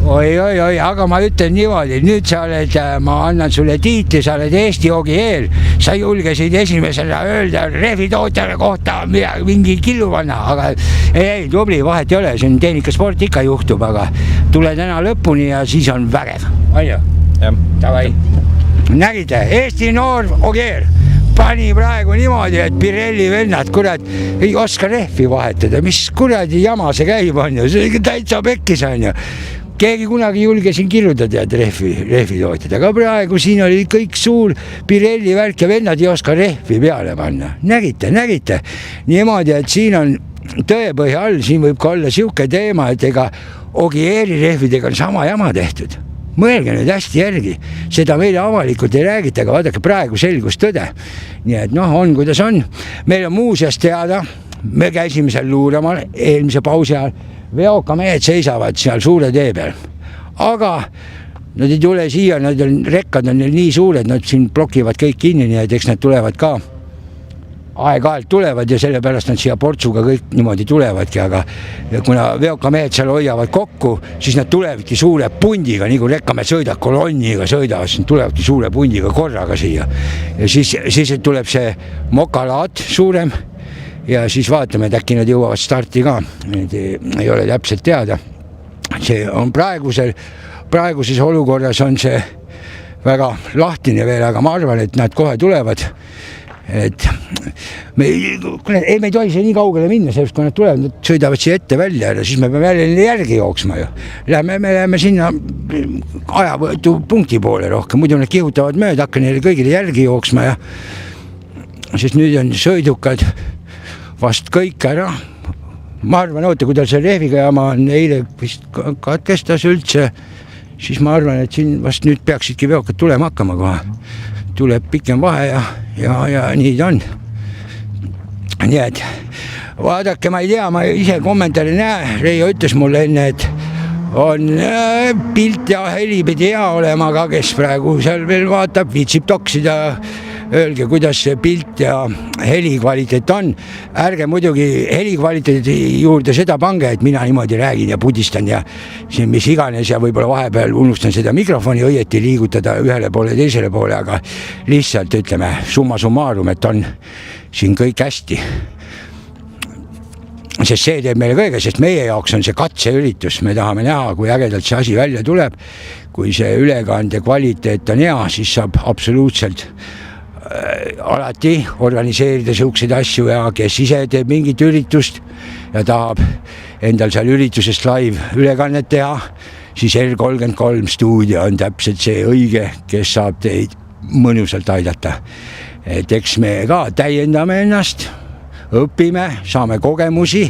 Oi, aga ma ütlen niimoodi, nüüd sa oled, ma annan sulle tiitli, sa oled Eesti joogi eel, sa julgesid esimesena öelda rehvitootjale kohta mingi killu panna, aga ei, tubli, vahet ei ole, see on tehnikasport ikka juhtub, aga tule täna lõpuni ja siis on vägev, on ju? Davai. Nägite, Eesti noor Ogier pani praegu niimoodi, et Pirelli vennad, kurat, ei oska rehvi vahetada. Mis kuradi jama see käib on ju, see täitsa pekkis on ju. Keegi kunagi julge siin kirjutada rehvi tootjad, aga praegu siin oli kõik suur Pirelli värk ja vennad ei oska rehvi peale panna. Nägite. Niimoodi, et siin on tõepõhja all, siin võib ka olla siuke teema, et ega Ogieri rehvidega on sama jama tehtud. Mõelge nüüd hästi järgi, seda meile avalikult ei räägita, aga vaadake praegu selgus tõde. Nii et on kuidas on. Meil on muuseas teada, me käisime seal luuramal eelmise pausi ajal, veokamehed seisavad seal suure tee peal. Aga nad ei tule siia, rekkad on neil nii suured, nad siin blokivad kõik kinni, nii et eks nad tulevad ka. Aeg-ajalt tulevad ja sellepärast nad siia portsuga kõik niimoodi tulevadki, aga kuna veokamehed seal hoiavad kokku, siis nad tulevadki suure pundiga, nii kui rekkamehed sõidavad kolonniga, siis nad tulevadki suure pundiga korraga siia. Ja siis tuleb see mokalaat suurem ja siis vaatame, et äkki nad jõuavad starti ka. Ei ole täpselt teada. See on praeguses olukorras on see väga lahtine veel, aga ma arvan, et nad kohe tulevad. Et me ei tohi see nii kaugele minna, sellepärast kui nad tulevad, nad sõidavad siia ette välja ja siis me peame jälle järgi jooksma ju. Me läheme sinna ajavõetu punkti poole rohkem, muidu nad kihutavad mööda, hakka neile kõigile järgi jooksma ja sest nüüd on sõidukad vast kõik ära. Ma arvan, kui tal see rehviga jama on eile vist katkestas üldse, siis ma arvan, et siin vast nüüd peaksidki veokad tulema hakkama kohe. Tuleb pikem vahe ja nii ta on. Nii et vaadake, ma ei tea, ma ise kommentaari näe. Reijo ütles mulle enne, et on pilt ja heli pidi hea olema, aga kes praegu seal veel vaatab, viitsib toksida. Öelge, kuidas see pilt ja helikvaliteet on. Ärge muidugi helikvaliteedi juurde seda pange, et mina niimoodi räägin ja pudistan ja siin mis iganes ja võib-olla vahepeal unustan seda mikrofoni õieti liigutada ühele poole ja teisele poole, aga lihtsalt ütleme summa summarum, et on siin kõik hästi. Sest see teeb meile kõige, sest meie jaoks on see katseüritus, me tahame näha, kui ägedalt see asi välja tuleb. Kui see ülekande kvaliteet on hea, siis saab absoluutselt alati organiseerida siukseid asju ja kes ise teeb mingit üritust ja tahab endal seal üritusest live ülekannet teha, siis R33 stuudio on täpselt see õige, kes saab teid mõnusalt aidata. Et eks me ka täiendame ennast, õpime, saame kogemusi,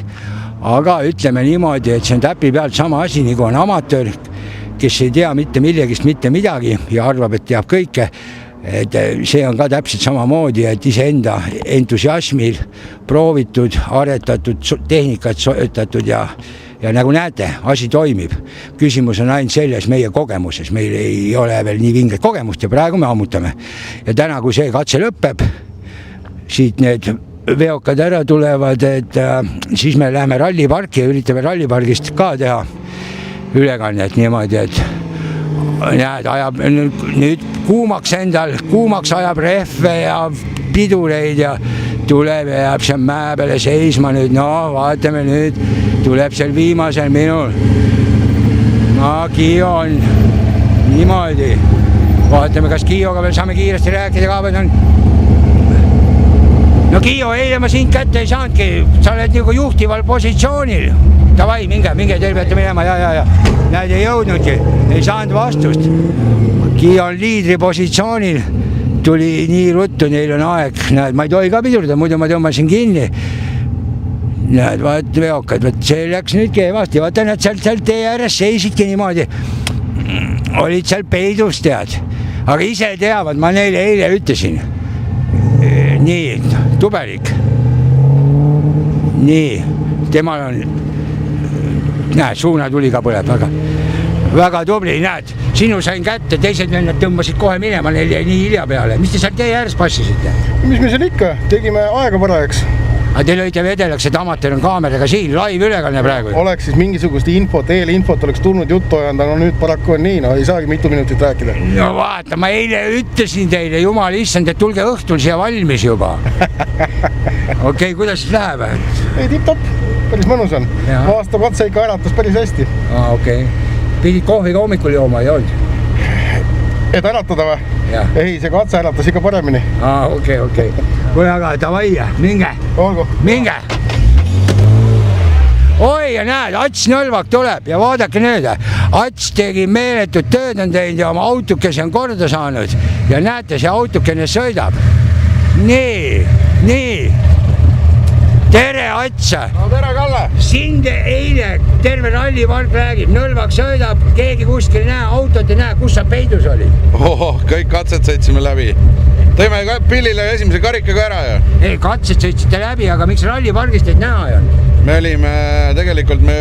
aga ütleme niimoodi, et see on täpi pealt sama asi, nagu on amatöör, kes ei tea mitte millegist mitte midagi ja arvab, et teab kõike. Et see on ka täpselt samamoodi, et iseenda entusiasmil proovitud, aretatud, tehnikat soetatud ja nagu näete, asi toimib. Küsimus on ainult selles meie kogemuses, meil ei ole veel nii vinget kogemust ja praegu me ammutame. Ja täna, kui see katse lõpeb, siit need veokad ära tulevad, et siis me läheme ralliparki ja üritame rallipargist ka teha ülekannet niimoodi, et näed, ajab nüüd kuumaks ajab rehve ja pidureid ja tuleb ja jääb seal mäe peale seisma nüüd, vaatame nüüd, tuleb seal viimasel minul. Kiio on niimoodi. Vaatame, kas Kiioga veel saame kiiresti rääkida ka, vaid on. Kiio, eile ma sind kätte ei saanudki, sa oled nagu juhtival positsioonil. Davai, minge, teil peate minema, ja. Näed, ei jõudnudki, ei saanud vastust. Kiio on liidri positsioonil, tuli nii ruttu, neil on aeg. Näed, ma ei tohi ka pidurda, muidu ma tõmbasin kinni. Näed, vaat veokad, see läks nüüd kehvasti. Vaata, nad seal tee ääres seisidki niimoodi. Olid seal peidus, tead. Aga ise teavad, ma neile eile ütlesin. Nii, tubelik. Nii, temal on, näed, suuna tuli ka põleb, väga tubli, näed, sinu sain kätte, teised vennad tõmbasid kohe minema, neil jäi nii hilja peale. Mis te seal tee ääres passisite? Mis me seal ikka, tegime aega parajaks. Aga teil olite vedelaks, et amatöör on kaameraga siin, live ülekanne praegu. Oleks siis mingisugust infot, eelinfot oleks tulnud juttu ajanud, aga nüüd paraku on nii, ei saagi mitu minutit rääkida. No vaata, ma eile ütlesin teile, jumal issand, et tulge õhtul siia valmis juba. Okei, kuidas siis läheb? Ei, tipp-topp, päris mõnus on. Aasta katse ikka äratas päris hästi. Okei. Pidid kohviga hommikul jooma, ei olnud? et äratada või? Ei, see katse äratas ikka paremini. Okei. Kuule, aga davai, minge. Olgu. Minge. Oi, ja näed, Ats Nõlvak tuleb ja vaadake nüüd. Ats tegi meeletut tööd on teinud ja oma autukese on korda saanud. Ja näete, see autukene sõidab. Nii. Tere, Ats! No tere, Kalle! Sind eile terve rallipark räägib, Nõlvak sõidab, keegi kuskil ei näe, autot ei näe, kus sa peidus olid? Kõik katsed sõitsime läbi. Tõime pillile esimese karikaga ära ja? Ei, katsed sõitsite läbi, aga miks rallipargist teid näha ei olnud? Me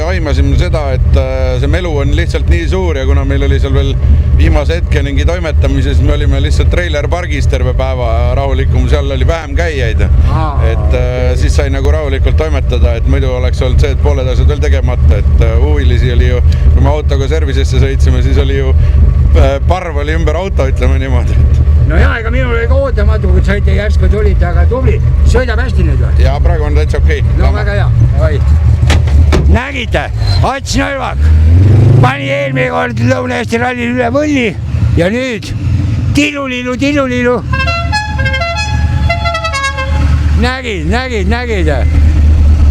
aimasime seda, et see melu on lihtsalt nii suur ja kuna meil oli seal veel viimase hetkeningi toimetamises, me olime lihtsalt trailerpargis terve päeva rahulikum, seal oli vähem käijaid. Et siis sai nagu rahulikult toimetada, et muidu oleks olnud see, et pooled asjad veel tegemata, et huvilisi oli ju, kui me autoga servisesse sõitsime, siis oli ju parv oli ümber auto, ütleme niimoodi. No jaa, ega minul oli ka ootamatu, kui sõite järsku tulid, aga tubli. Sõidab hästi nüüd või? Jaa, praegu on täitsa okei. No väga hea. Nägite, Ats Nõlvak pani eelmine kord Lõuna-Eesti rallil üle võlli ja nüüd tilulilu. Nägid.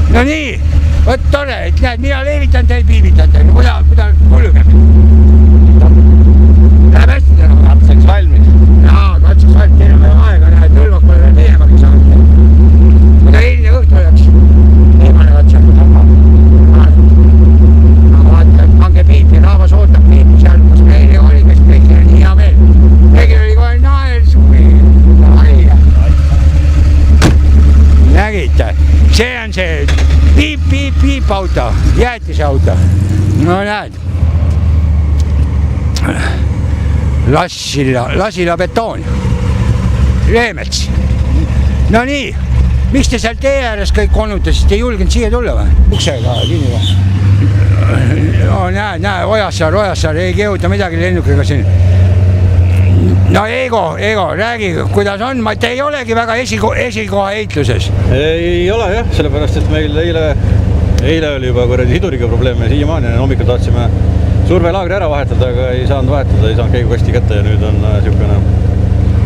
No nii, võt tore, et näed, mina leevitan teid, piibitate. Kuidas kulgeb? Läheb hästi täna. Katseks valmis. Katseks valmis, teil on vaja aega, näed, Nõlvak pole veel teemagi saanud. Kui ta eeline õhtu oleks, viimane katse. Vaata, pange piipi, rahvas ootab piipi seal, kus me eile oli, kes kõigil oli hea meel. Kõigil oli kohe naersuvi. Nägite, see on see piip auto, jäätise auto. No näed. Lasila betoon. Leemets. No nii, miks te seal tee ääres kõik konutasite, ei julgenud siia tulla või? Uksega kinni või? No näed, Ojasaar, ei kehuta midagi lennukiga siin. No Ego, räägi, kuidas on? Te ei olegi väga esikoha heitluses. Ei ole jah, sellepärast, et meil eile oli juba kuradi hiduriga probleeme siiamaani. Hommikul tahtsime survelaagri ära vahetada, aga ei saanud keegi kasti kätte ja nüüd on niisugune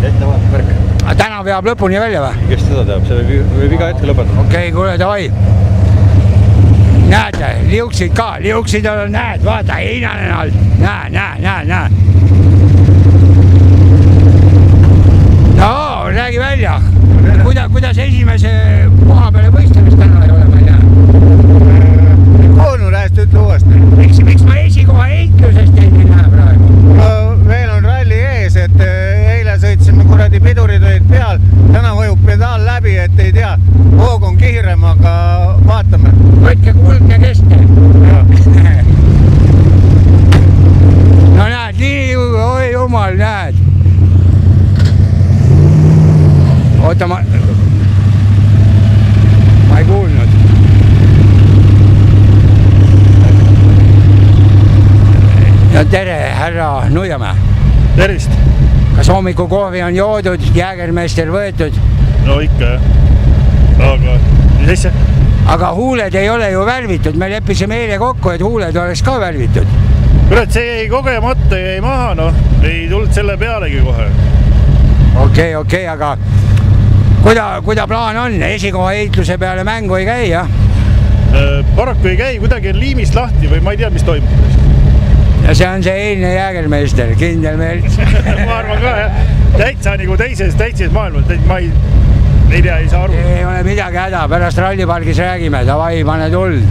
ettevaatav värk. Täna veab lõpuni välja või? Kes seda teab, see võib iga hetke lõpetada. Okei, kuule, davai. Näete, liuksid on, näed, vaata, heinanen alt. Näe. No, räägi välja. Kuidas esimese koha peale võistlemist täna ei ole, ma ei tea. Koonu rääst ütle uuesti. Miks ma esikoha heitlusest ei näe praegu? No, veel on ralli ees, et eile sõitsime kuradi pidurid olid peal. Täna mõjub pedaal läbi, et ei tea, hoog on kiirem, aga vaatame. Võtke kuldne keste. No näed, oi jumal, näed. Oota, ma ei kuulnud. No tere, härra Nuiamäe. Tervist. Kas hommikukohvi on joodud, jäägermeister võetud? No ikka jah. Aga mis asja? Aga huuled ei ole ju värvitud, me leppisime eile kokku, et huuled oleks ka värvitud. Kurat, see jäi kogemata, jäi maha, noh. Ei tulnud selle pealegi kohe. Okei, aga kuida plaan on? Esikoha heitluse peale mängu ei käi, jah? Paraku ei käi, kuidagi on liimist lahti või ma ei tea, mis toimub. Ja see on see eilne jäägermeister, kindel meil. Ma arvan ka, jah. Täitsa nagu teises maailmas, ma ei tea, ei saa aru. Ei ole midagi häda, pärast rallipargis räägime, davai, pane tuld.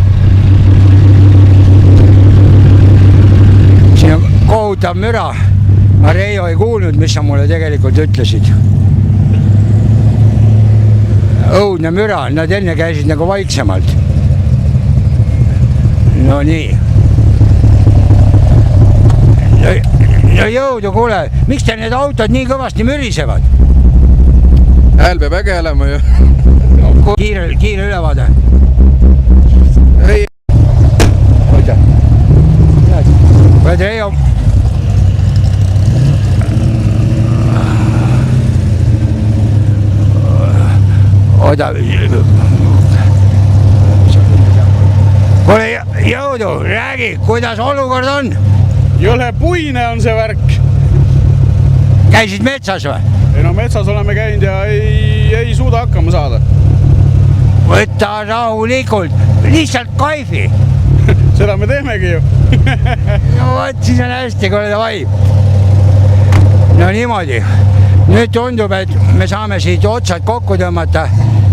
Siin on kohutav müra. Areio ei kuulnud, mis sa mulle tegelikult ütlesid. Õudne müra, nad enne käisid nagu vaiksemalt. No nii. No jõudu, kuule, miks te need autod nii kõvasti mürisevad? Hääl peab äge olema ju. Kiire ülevaade. Ei. Oota. Reio. Oota. Kuule, jõudu, räägi, kuidas olukord on? Jõle puine on see värk. käisid metsas või? ei no metsas oleme käinud ja ei suuda hakkama saada. Võta rahulikult, lihtsalt kaifi. Seda me teemegi ju. No võt, siis on hästi, kuule davai. No niimoodi. Nüüd tundub, et me saame siit otsad kokku tõmmata.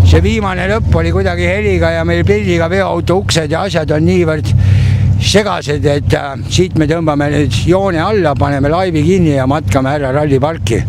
See viimane lõpp oli kuidagi heliga ja meil pildiga veoauto uksed ja asjad on niivõrd segased, et siit me tõmbame nüüd joone alla, paneme laivi kinni ja matkame ära ralliparki.